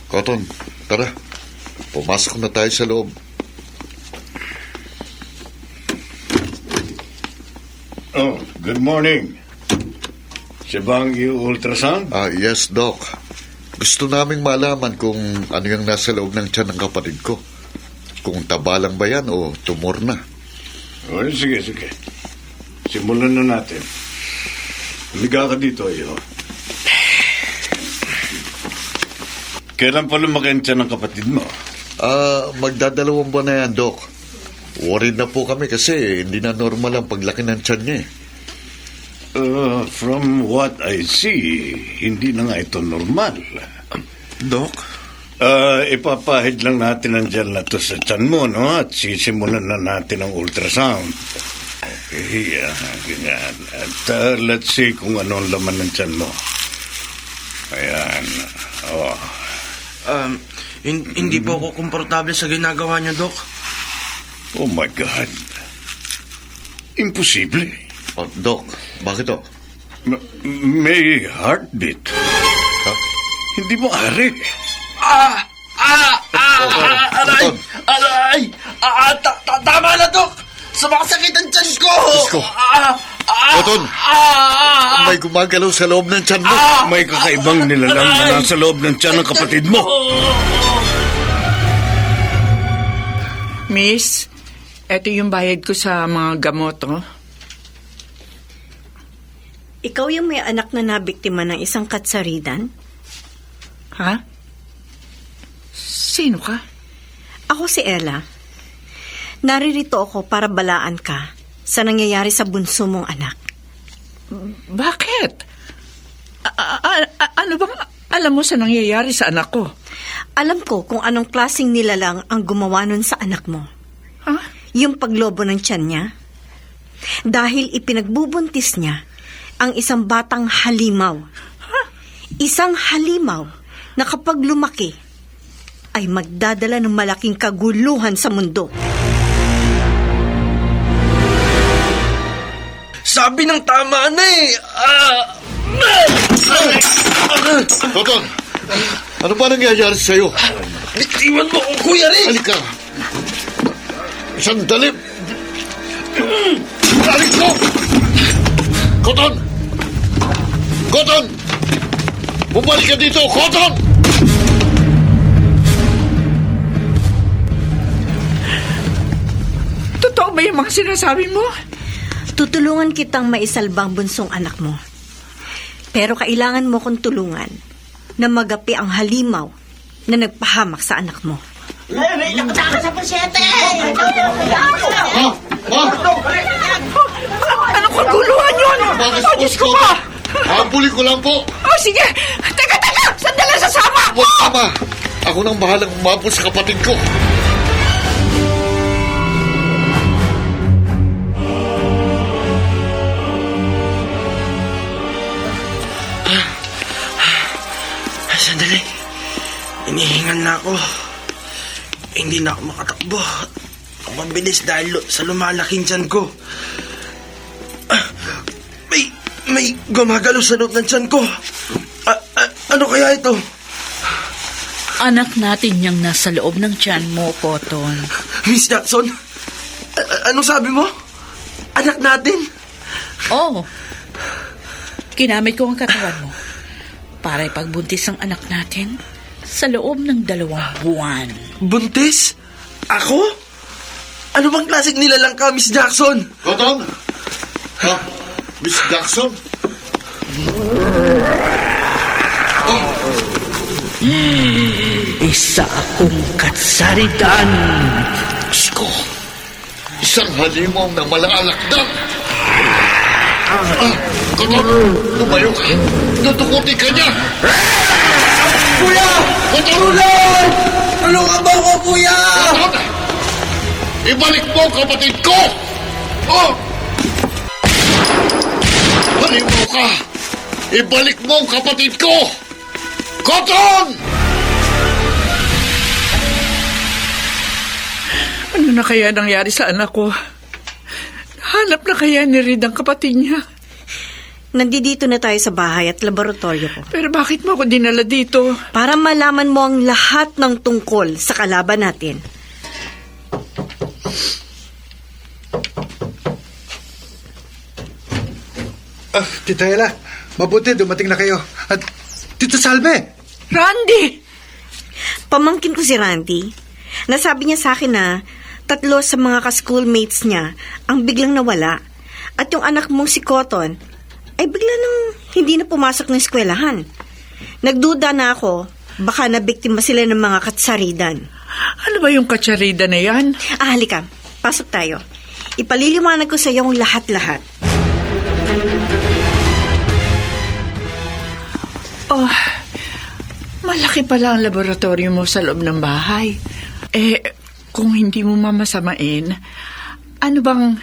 Cotton, tara. Pumasok na tayo sa loob. Oh, good morning. Siya bang i-ultrasound? Yes, Doc. Gusto naming malaman kung ano yung nasa loob ng tiyan ng kapatid ko. Kung taba lang ba yan o tumor na. Oh, sige. Simulan na natin. Liga ka dito, iyo. Kailan pa lumaki ang tiyan ng kapatid mo? Magdadalawang buwan na yan, Doc. Worried na po kami kasi hindi na normal ang paglaki ng tiyan niya. From what I see, hindi na nga ito normal. Doc? Ipapahid lang natin ang gel na to sa tiyan mo, no? At sisimulan na natin ang ultrasound. Okay, ganyan. At let's see kung ano ang laman ng tiyan mo. Ayan. Oh. Hindi po ako komportable sa ginagawa niyo, Doc. Oh my God. Imposible. Doc, bakit, Doc? May heartbeat. Ha? Hindi mo ari. Aray! Tama na, Doc! Sumakasakit ang tiyan ko! Isko! Cotton! May gumagalaw sa loob ng tiyan mo! May kakaibang nilalang na nasa loob ng tiyan ng kapatid mo. Miss, eto yung bayad ko sa mga gamot, oh. Ikaw yung may anak na nabiktima ng isang katsaridan? Ha? Sino ka? Ako si Ella. Naririto ako para balaan ka sa nangyayari sa bunso mong anak. Bakit? Ano bang alam mo sa nangyayari sa anak ko? Alam ko kung anong klaseng nilalang ang gumawa nun sa anak mo. Ha? Yung paglobo ng tiyan niya. Dahil ipinagbubuntis niya ang isang batang halimaw. Ha? Isang halimaw na kapag lumaki ay magdadala ng malaking kaguluhan sa mundo. Sabi ng tama na eh! Cotton! Ano ba nangyayari sa'yo? Bitiwan mo ko, Kuya Rick! Halika! Sandali! Balik ko! Cotton! Cotton! Bumalik ka dito! Cotton! Totoo ba yung mga sinasabi mo? Tutulungan kitang maisalbang bunsong anak mo. Pero kailangan mo kong tulungan na magapi ang halimaw na nagpahamak sa anak mo. Anong kaguluhan yun? Oh, Diyos ko pa! Habulin ko lang po! Oh, sige! Teka! Sandali, sasama! Huwag, Ama! Ako nang bahalang umabot sa kapatid ko. Sandali. Inihingal na ako. Hindi na ako makatakbo. Ang mabilis dahil sa lumalaking tiyan ko. May gumagalaw sa loob ng tiyan ko. Ano kaya ito? Anak natin yung nasa loob ng tiyan mo, Cotton. Miss Jackson, anong sabi mo? Anak natin? Oo. Kinamit ko ang katawan mo para ipagbuntis ang anak natin sa loob ng 2 buwan. Buntis? Ako? Ano bang klaseng nilalang ka, Miss Jackson? Cotton? Ha? Miss Jackson? Isa akong katsaridan. Sko! Isang halimaw na malaalakdak! Cotton! Tumayo ka! Natukuti ka niya! Kuya! Cotton! Tulong! Tulungan mo ako, kuya! Cotton! Ibalik mo ang kapatid ko! Oh! Halimaw ka! Ibalik mo ang kapatid ko! Cotton! Ano na kaya nangyari sa anak ko? Hanap na kaya ni Reed ang kapatid niya? Nandito na tayo sa bahay at laboratorio ko. Pero bakit mo ako dinala dito? Para malaman mo ang lahat ng tungkol sa kalaban natin. Tita Ella, mabuti dumating na kayo. At Tito Salve! Randy! Pamangkin ko si Randy. Nasabi niya sa akin na 3 sa mga ka-schoolmates niya ang biglang nawala. At yung anak mong si Cotton ay bigla nang hindi na pumasok ng eskwelahan. Nagduda na ako, baka nabiktima sila ng mga katsaridan. Ano ba yung katsarida na yan? Halika, pasok tayo. Ipaliliwanag ko sa iyo ang lahat-lahat. Oh, malaki pala ang laboratorio mo sa loob ng bahay. Kung hindi mo mamasamain, ano bang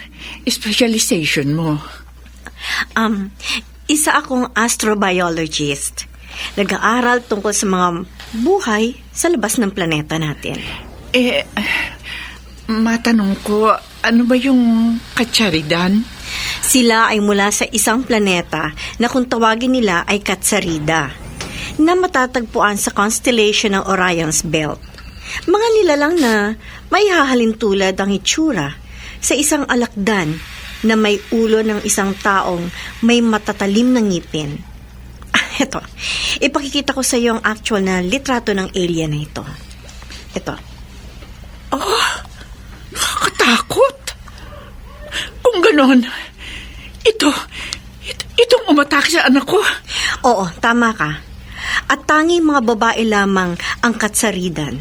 specialization mo? Isa akong astrobiologist. Nag-aaral tungkol sa mga buhay sa labas ng planeta natin. Matanong ko, ano ba yung katsaridan? Sila ay mula sa isang planeta na kung tawagin nila ay Katsarida, na matatagpuan sa constellation ng Orion's Belt. Mga nilalang na may hahalin tulad ang itsura sa isang alakdan na may ulo ng isang taong may matatalim na ngipin. Ito, ipakikita ko sa iyo ang actual na litrato ng alien na ito. Ito. Oh, nakakatakot. Kung ganon, itong umatake sa anak ko. Oo, tama ka. At tanging mga babae lamang ang katsaridan.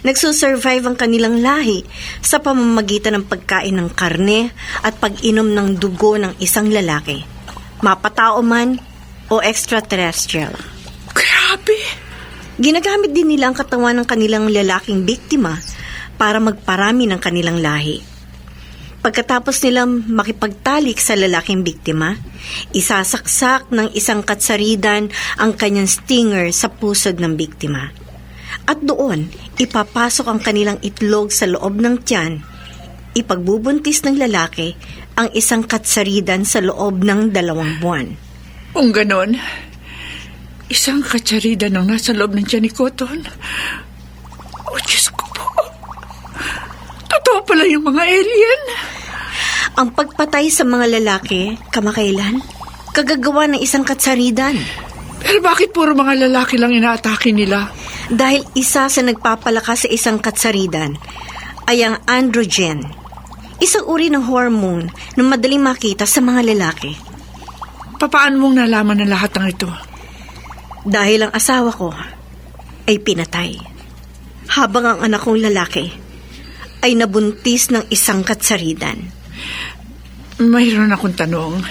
Nagsusurvive ang kanilang lahi sa pamamagitan ng pagkain ng karne at pag-inom ng dugo ng isang lalaki, mapatao man o extraterrestrial. Grabe! Ginagamit din nila ang katawan ng kanilang lalaking biktima para magparami ng kanilang lahi. Pagkatapos nilang makipagtalik sa lalaking biktima, isasaksak ng isang katsaridan ang kanyang stinger sa pusod ng biktima. At doon, ipapasok ang kanilang itlog sa loob ng tiyan. Ipagbubuntis ng lalaki ang isang katsaridan sa loob ng 2 buwan. Kung ganon, isang katsaridan ang nasa loob ng tiyan ni Cotton. Oh, Diyos ko po. Totoo pala yung mga alien. Ang pagpatay sa mga lalaki, kamakailan, kagagawa ng isang katsaridan. Pero bakit puro mga lalaki lang inaatake nila? Dahil isa sa nagpapalakas sa isang katsaridan ay ang androgen, isang uri ng hormone na madaling makita sa mga lalaki. Paano mong nalaman ng lahat ng ito? Dahil ang asawa ko ay pinatay, habang ang anak kong lalaki ay nabuntis ng isang katsaridan. Mayroon akong tanong.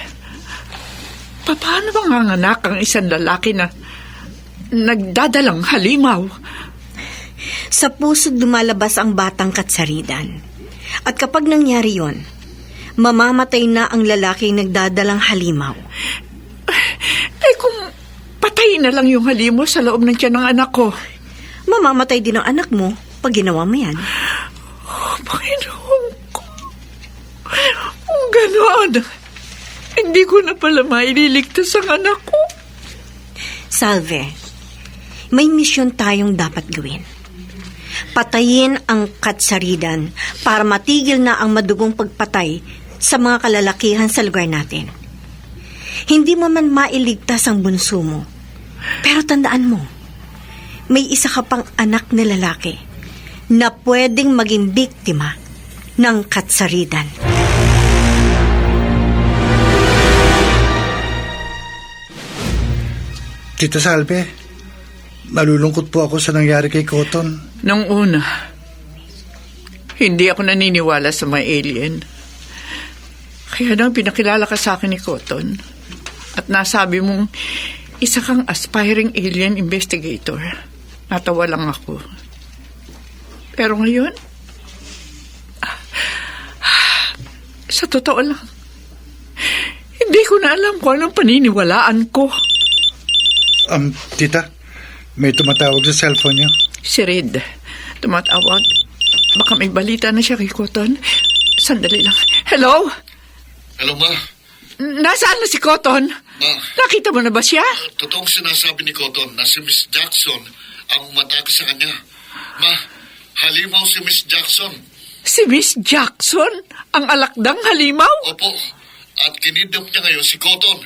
Paano bang ang anak ang isang lalaki na nagdadalang halimaw? Sa pusod lumalabas ang batang katsaridan. At kapag nangyari yon, mamamatay na ang lalaking nagdadalang halimaw. Kung patay na lang yung halimaw sa loob ng tiyan ng anak ko. Mamamatay din ang anak mo pag ginawa mo yan. Panginoon ko. Kung ganoon, hindi ko na pala maililigtas ang anak ko. Salve, may misyon tayong dapat gawin. Patayin ang katsaridan para matigil na ang madugong pagpatay sa mga kalalakihan sa lugar natin. Hindi mo man mailigtas ang bunso mo. Pero tandaan mo, may isa ka pang anak na lalaki na pwedeng maging biktima ng katsaridan. Tita Salve, nalulungkot po ako sa nangyari kay Cotton. Nung una, hindi ako naniniwala sa mga alien. Kaya nang pinakilala ka sa akin ni Cotton at nasabi mong isa kang aspiring alien investigator, natawa lang ako. Pero ngayon, sa totoo lang, hindi ko na alam kung anong paniniwalaan ko. Tita, may tumatawag sa cellphone niyo. Si Red, tumatawag. Baka may balita na siya kay Cotton. Sandali lang. Hello? Hello, Ma. Nasaan na si Cotton? Ma, Nakita mo na ba siya? totoong sinasabi ni Cotton na si Miss Jackson ang umatake sa kanya. Ma, halimaw si Miss Jackson. Si Miss Jackson? Ang alakdang halimaw? Opo, at kinidnap niya ngayon si Cotton.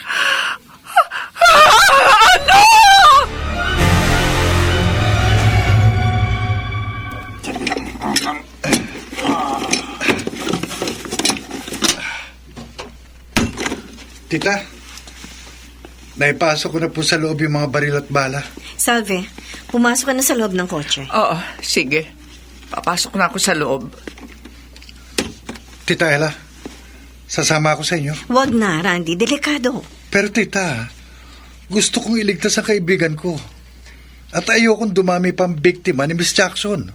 Ano? Tita, naipasok ko na po sa loob yung mga baril at bala. Salve, pumasok ka na sa loob ng kotse. Oo, sige. Papasok na ako sa loob. Tita Ella, sasama ako sa inyo. Wag na, Randy. Delikado. Pero tita, gusto kong iligtas ang kaibigan ko. At ayokong dumami pang biktima ni Miss Jackson.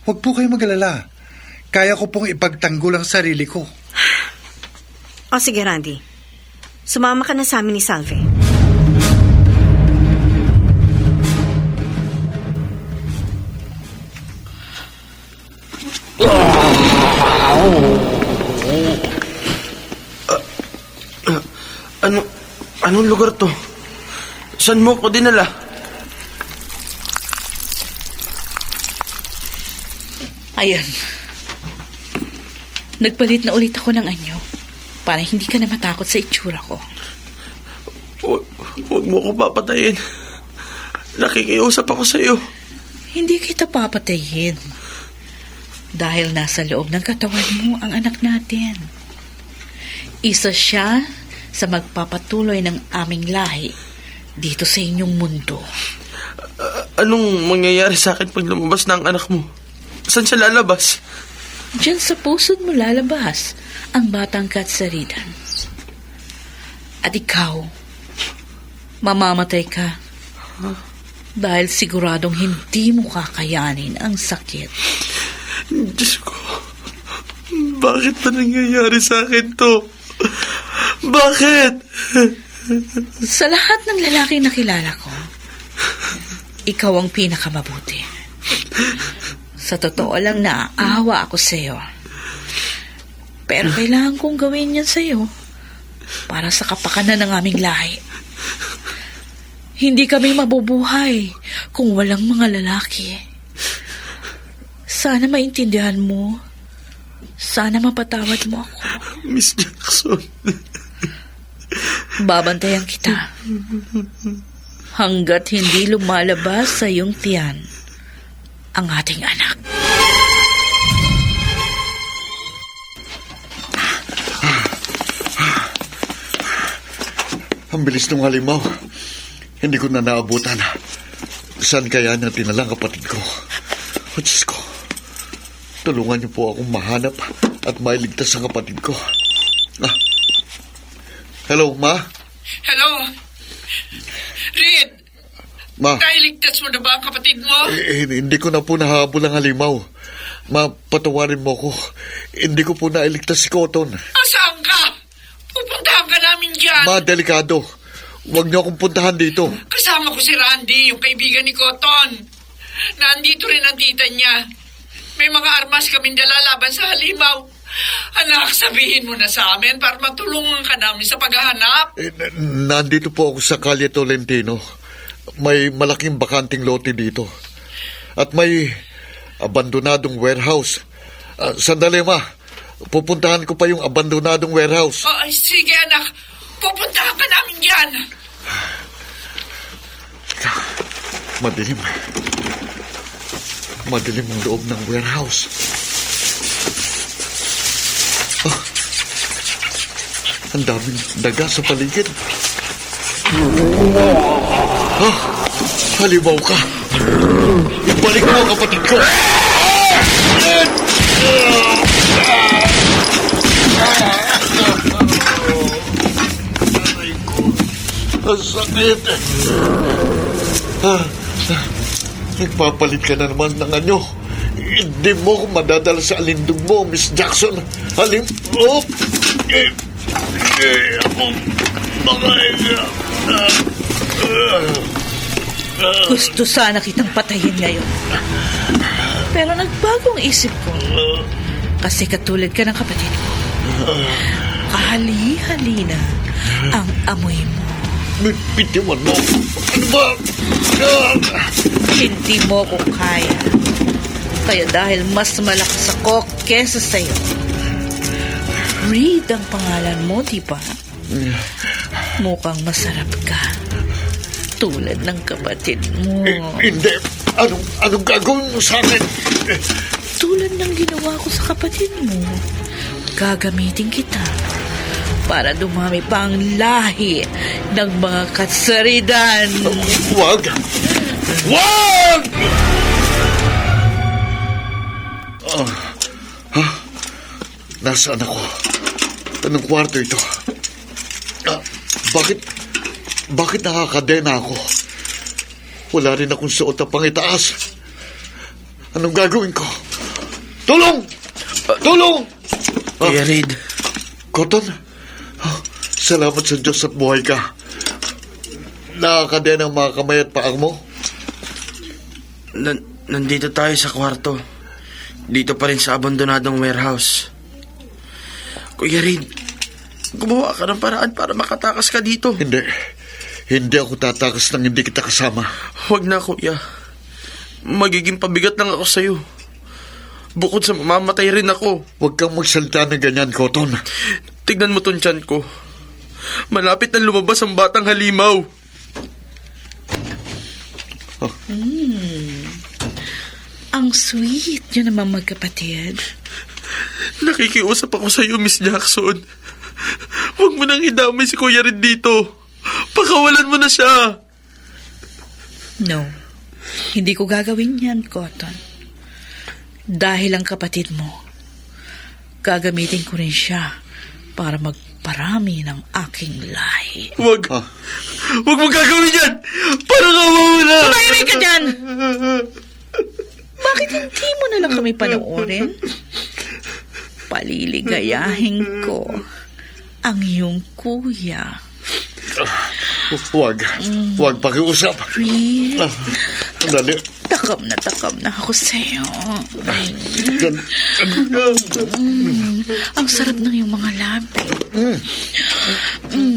Huwag po kayo mag-alala. Kaya ko pong ipagtanggol ang sarili ko. O sige, Randy. Sumama ka na sa amin ni Salve. Anong lugar to? Saan mo ko dinala? Ayan. Nagpalit na ulit ako ng anyo para hindi ka na matakot sa itsura ko. Huwag mo ko papatayin. Nakikiusap ako sa iyo. Hindi kita papatayin. Dahil nasa loob ng katawan mo ang anak natin. Isa siya sa magpapatuloy ng aming lahi dito sa inyong mundo. Anong mangyayari sa akin pag lumabas na ang anak mo? Saan siya lalabas? Diyan sa pusod mo lalabas ang batang katsaridan. At ikaw, mamamatay ka. Dahil siguradong hindi mo kakayanin ang sakit. Diyos ko, bakit ba nangyayari sa akin to? Bakit? Sa lahat ng lalaking nakilala ko, ikaw ang pinakamabuti. Sa totoo lang, naaawa ako sa iyo. Pero kailangan kong gawin yan sa iyo para sa kapakanan ng aming lahi. Hindi kami mabubuhay kung walang mga lalaki. Sana maintindihan mo. Sana mapatawad mo ako. Miss Jackson. Babantayan kita. Hanggat hindi lumalabas sa iyong tiyan ang ating anak. Ang bilis ng halimaw. Hindi ko na naabutan. Saan kaya natin na lang kapatid ko? O Diyos ko, tulungan niyo po akong mahanap at mailigtas ang kapatid ko. Hello, Ma? Hello? Red, Ma, nailigtas mo na ba ang kapatid mo? hindi ko na po nahabol ang halimaw. Ma, patawarin mo ko. Hindi ko po nailigtas si Cotton. Asaan ka? Pupuntahan ka namin dyan. Ma, delikado. Huwag niyo akong puntahan dito. Kasama ko si Randy, yung kaibigan ni Cotton. Nandito rin ang tita niya. May mga armas kaming dala laban sa halimaw. Anak, sabihin mo na sa amin para matulungan ka namin sa paghahanap. Nandito po ako sa Calle Tolentino. May malaking bakanting lote dito. At may abandonadong warehouse. Sandali, Ma. Pupuntahan ko pa yung abandonadong warehouse. Oh, sige, anak. Pupuntahan ka namin dyan. Madilim. Madilim ang loob ng warehouse. Ang daming daga sa paligid. Halimaw ka. Ibalik mo ang kapatid ko. Ang sakit. Nagpapalit ka na naman ng anyo. Hindi mo ko madadala sa alindog mo, Miss Jackson. Halim... Oh! Gusto sana kitang patayin ngayon. Pero nagbago ang isip ko. Kasi katulad ka ng kapatid ko. Kahali-hali na ang amoy mo. Bitiwan mo. Ano ba? Hindi mo ko kaya. Kaya dahil mas malakas ako kesa sa'yo. Reed ang pangalan mo, di ba? Mukhang masarap ka. Tulad ng kapatid mo. Hindi. Anong gagawin mo sa akin? Tulad ng ginawa ko sa kapatid mo. Gagamitin kita para dumami pa ang lahi ng mga kasaridan. Wag! Wag! Nasaan ako? Anong kwarto ito? Bakit nakakadena ako? Wala rin akong suot na pangitaas. Anong gagawin ko? Tulong! Tulong! Kuya Reed. Cotton? Salamat sa Diyos at buhay ka. Nakakadena ang mga kamay at paang mo? Nandito tayo sa kwarto. Dito pa rin sa abandonadong warehouse. Kuya Reed, gumawa ka ng paraan para makatakas ka dito. Hindi ako tatakas nang hindi kita kasama. Huwag na, kuya. Magiging pabigat lang ako sa'yo. Bukod sa mamamatay rin ako. Huwag kang magsalita ng ganyan, Cotton. Tignan mo tong tiyan ko. Malapit na lumabas ang batang halimaw. Ang sweet nyo naman magkapatid. Nakikiusap ako sa iyo, Miss Jackson. Huwag mo nang idamay si Kuya Reed dito. Pakawalan mo na siya. No. Hindi ko gagawin yan, Cotton. Dahil ang kapatid mo, gagamitin ko rin siya para magparami ng aking lahi. Huwag mo gagawin yan! Parang awa mo na! Tumahimik ka dyan! Bakit hindi mo na lang kami panoorin? Paliligayahin ko ang iyong kuya. Huwag pakiusap. Reed, Dali. takam na ako sa'yo. Ang sarap ng iyong mga labi.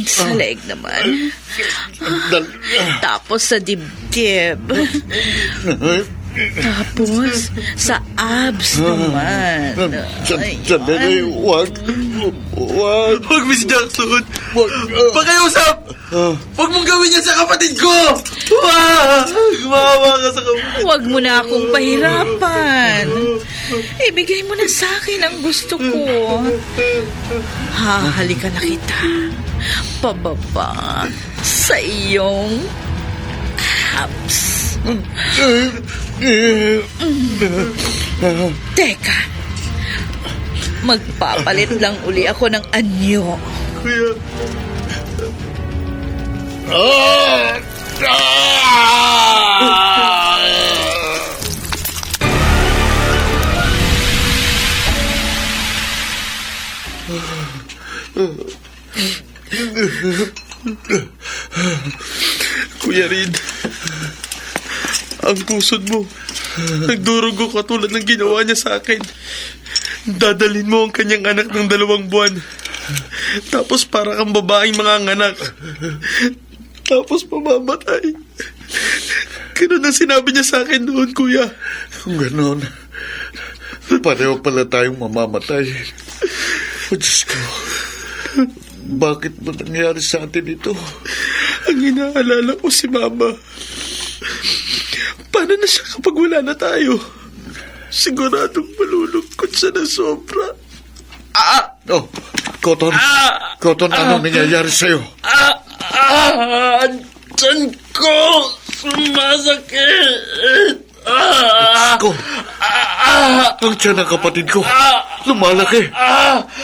Sa leeg naman. Tapos sa dibdib. Tapos sa abs naman. Sandali, huwag. Huwag, Miss Jackson! Pakiusap! Huwag mong gawin yan sa kapatid ko! Gumawa ka sa kapatid. Huwag mo na akong pahirapan. Ibigay mo na sa akin ang gusto ko. Hahalikan na kita pababa sa iyong abs. Teka, magpapalit lang uli ako ng anyo. Kuya. Kuya Reed, ang pusod mo, nagdurugo katulad ng ginawa niya sa akin. Dadalhin mo ang kanyang anak ng 2 buwan. Tapos para kang babaeng mga anak. Tapos mamamatay. Ganun ang sinabi niya sa akin noon, kuya. Kung ganon, pareho pala tayong mamamatay. O Diyos ko, bakit ba nangyari sa atin ito? Ang inaalala ko si Mama. Paano na siya kapag wala na tayo? Siguradong malulungkot siya na sobra. Oh, Cotton. Cotton, ano nangyayari sa'yo? Tiyan ko! Sumasakit! Sko! Ang tiyan ng kapatid ko, lumalaki.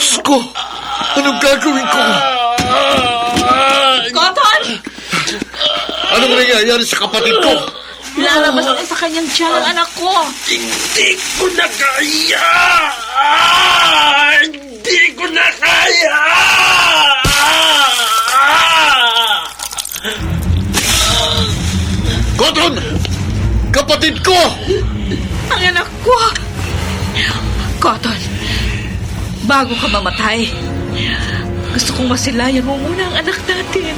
Sko! Anong gagawin ko? Cotton! Ano nangyayari sa kapatid ko? Lalabas na sa kanyang tiyan ang anak ko. Hindi ko na kaya! Hindi ko na kaya! Cotton! Kapatid ko! Ang anak ko! Cotton, bago ka mamatay, gusto kong masilayan mo muna ang anak natin.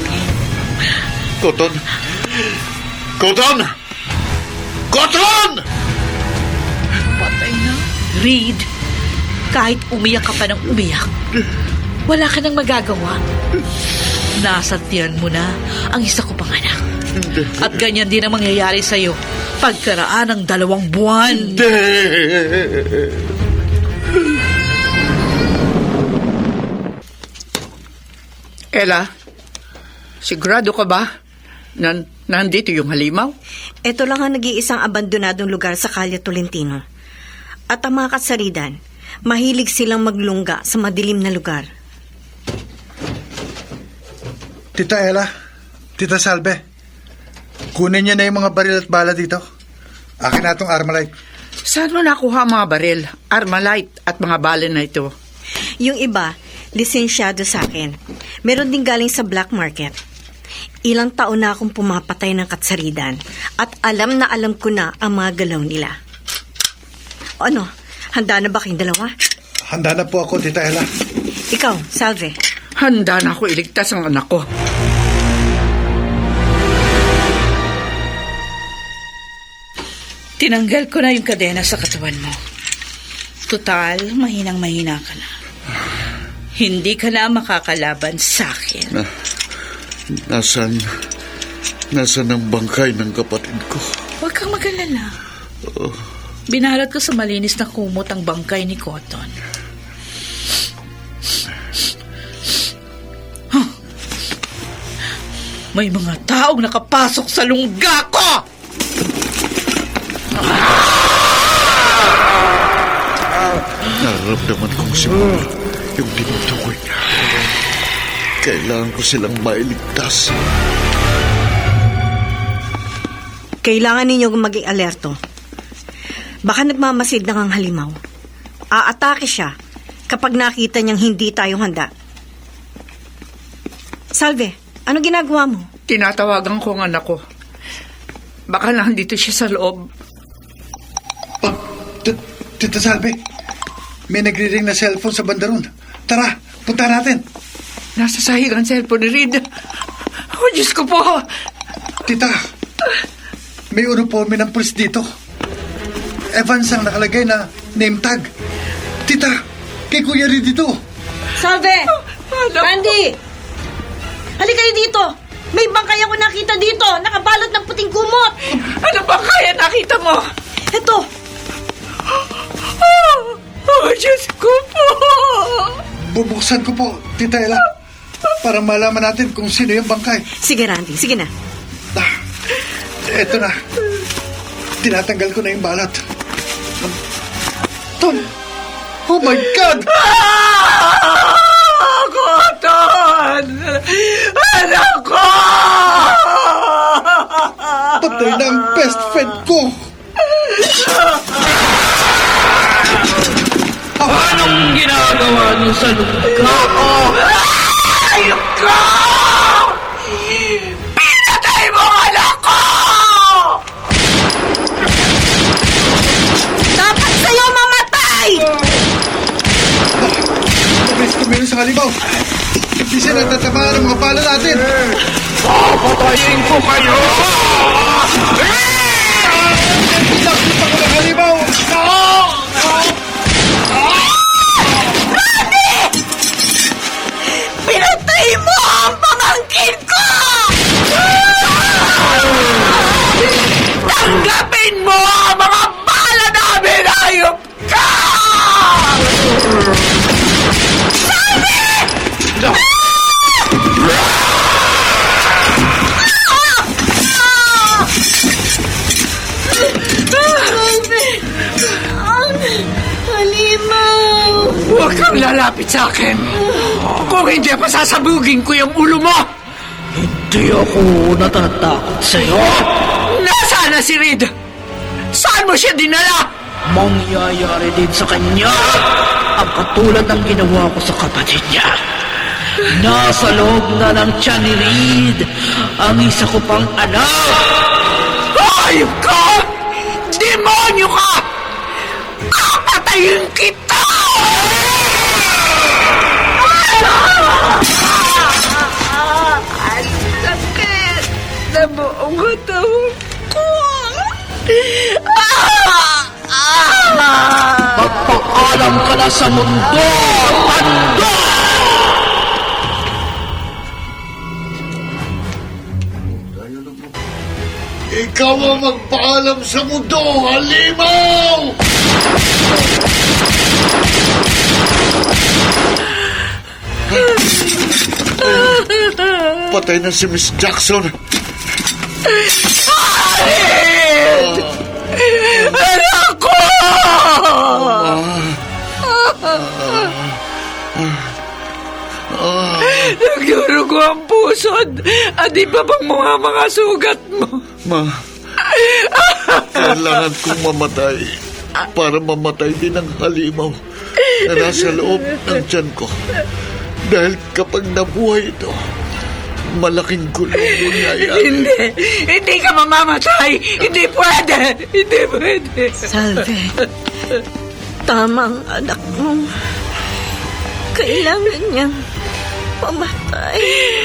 Cotton! Cotton! Cotton! Patay na. Reed, kahit umiyak ka pa ng umiyak, wala ka nang magagawa. Nasa tiyan mo na ang isa ko pang anak. At ganyan din ang mangyayari sa'yo pagkaraan ng 2 buwan. Ella, sigurado ka ba na nandito yung halimaw? Ito lang ang nag-iisang abandonadong lugar sa Kalye Tolentino. At ang mga kasaridan, mahilig silang maglungga sa madilim na lugar. Tita Ella, Tita Salve, kunin niyo na yung mga baril at bala dito. Akin na itong Armalite. Saan mo nakuha ang mga baril, Armalite at mga bala na ito? Yung iba, lisensyado sa akin. Meron din galing sa black market. Ilang taon na akong pumapatay ng katsaridan at alam ko na ang mga galaw nila. Ano, handa na ba kayong dalawa? Handa na po ako, Tita Ella. Ikaw, Salve. Handa na ako iligtas ang anak ko. Tinanggal ko na yung kadena sa katawan mo. Total, mahinang-mahina ka na. Hindi ka na makakalaban sa akin. Nasaan ang bangkay ng kapatid ko? Huwag kang mag-alala. Binalot ko sa malinis na kumot ang bangkay ni Cotton. Huh. May mga taong nakapasok sa lungga ko! Nararamdaman kong si Mama yung tinutukoy niya. Kailangan ko silang mailigtas. Kailangan ninyo maging alerto. Baka nagmamasid ng ang halimaw. Aatake siya kapag nakita niyang hindi tayo handa. Salve, ano ginagawa mo? Tinatawagan ko ang anak ko. Baka nandito siya sa loob. Oh, Tita Salve, may nagre-ring na cellphone sa bandaron. Tara, punta natin. Nasa sahig ang cellphone ni Reed. Oh, Diyos ko po. Tita, may uniforme ng pulis dito. Evans ang nakalagay na name tag. Tita, kay Kuya Reed dito. Salve! Randy! Halika kayo dito! May bangkay ako nakita dito! Nakabalot ng puting kumot! Ano ba kaya nakita mo? Ito! Oh, Diyos ko po! Bubuksan ko po, Tita Ella, para malaman natin kung sino yung bangkay. Sige, Randy. Sige na. Eto na. Tinatanggal ko na yung balat. Ton! Oh my God! Cotton! Anak ko! Patay na ang best friend ko! Anong ginagawa niyo sa lungga ko? Ayok ko! Hindi siya natatamaan ng mga pala natin. Papatayin ko kayo! Nakita ko ng halimaw! Pinatay mo ang pamangkin ko! Tanggapin mo ang mga bala namin, hayop ka! Halimaw! Huwag kang lalapit sa akin! Kung hindi, pasasabugin ko yung ulo mo! Hindi ako natatakot sa'yo. Nasaan na si Reed? Saan mo siya dinala? Mangyayari din sa kanya ang katulad ng ginawa ko sa kapatid niya. Nasa loob na ng tiyan ni Reed ang isa ko pang anak. Hayop ka! Demonyo ka! Papatayin kita! Ang sakit na buong katawan ko! Magpaalam ka na sa mundo! Tanda! Ikaw ang magpaalam sa mundo, halimaw! Patay na si Miss Jackson. Anak ko! Nagdurugo ang pusod at iba bang mga sugat mo? Ma, kailangan kong mamatay para mamatay din ang halimaw na nasa loob ng tiyan ko. Dahil kapag nabuhay ito, malaking gulong mangyayari. Hindi ka mamamatay! Hindi pwede! Hindi pwede! Salve, tamang anak mo. Kailangan niyang mamatay.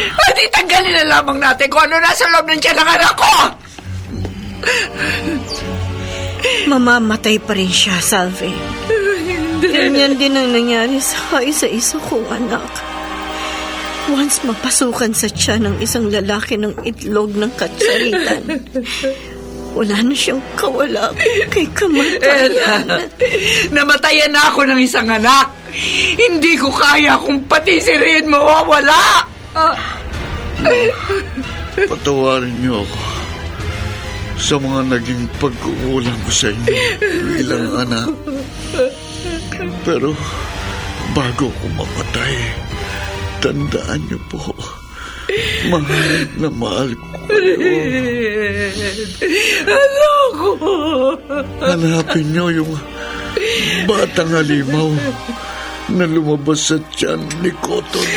Hindi tanggalin na lamang natin kung ano nasa loob ng tiyan ng anak ko! Mamamatay pa rin siya, Salve. Ganyan din ang nangyari sa isa-isa kong anak. Once mapasukan sa tiyan ng isang lalaki ng itlog ng katsaritan, wala na siyang kawala kay kamatayan. Namatayan na ako ng isang anak. Hindi ko kaya kung pati si Reed mawawala. Patawarin niyo ako sa mga naging pagkukulang ko sa inyo bilang anak. Pero bago ko mamatay, tandaan niyo po, mahal na mahal ko kayo. Anak ko! Hanapin niyo yung batang halimaw na lumabas sa tiyan ni Cotton.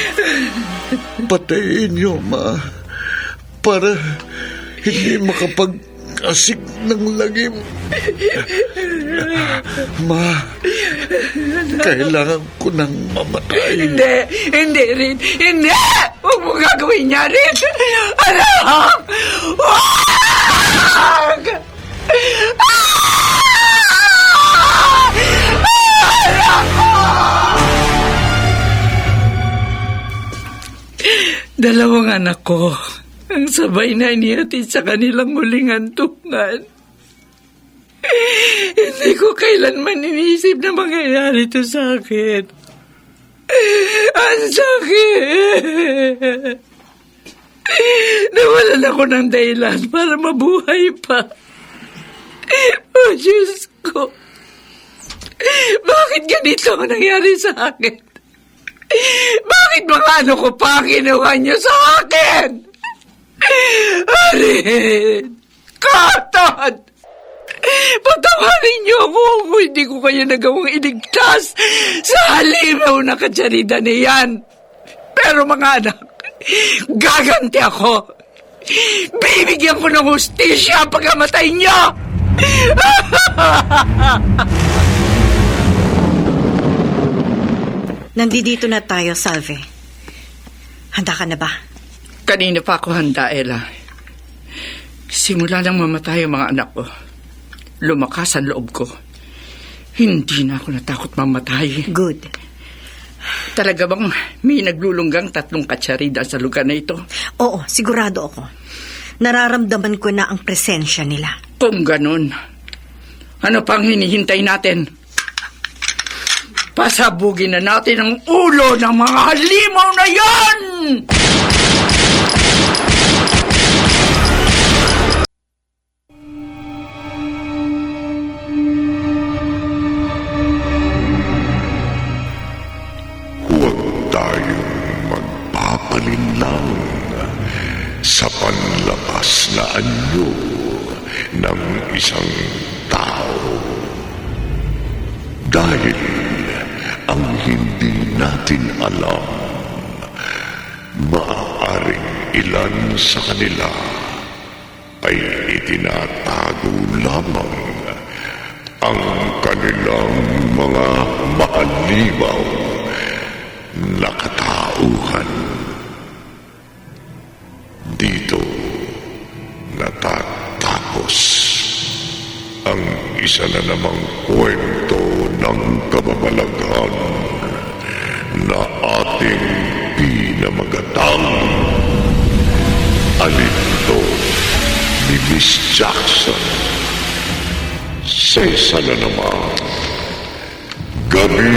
Patayin niyo, Ma, para hindi makapag-asik ng lagim. Ma, kailangan ko nang mamatay. Hindi, Reed. Hindi! Huwag mo gagawin niya, Reed! Anak! Huwag! Anak ko! Dalawang anak ko ang sabay na inihatid sa kanilang huling hantungan. Hindi ko kailanman iniisip na mangyayari ito sa akin. Ang sakit! Nawalan ako ng dahilan para mabuhay pa. Oh, Diyos ko! Bakit ganito ang nangyari sa akin? Bakit mga ano ko pa ginawa niyo sa akin? Alin! Cotton! Patawarin niyo ako kung hindi ko kayo nagawang iligtas sa halimaw na katsarida niyan. Pero mga anak, gaganti ako. Bibigyan ko ng hustisya ang pagkamatay niyo! Nandito na tayo, Salve. Handa ka na ba? Kanina pa ako handa, Ella. Simula nang mamatay ang mga anak ko, lumakas ang loob ko. Hindi na ako natakot mamatay. Good. Talaga bang may naglulunggang 3 katsarida sa lugar na ito? Oo, sigurado ako. Nararamdaman ko na ang presensya nila. Kung ganun, ano pang hinihintay natin? Pasabugin na natin ang ulo ng mga halimaw na yan! Huwag tayong magpapalinlang sa panlakas na anyo ng isang tao. Dahil ang hindi natin alam, maaaring ilan sa kanila ay itinatago lamang ang kanilang mga mahalimaw na katauhan. Dito natatapos ang isa na namang kwento ng kababalaghan na ating pinamagatang Alinto ni Miss Jackson sa isa na namang gabi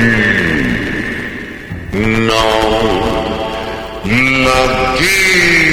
ng lagi.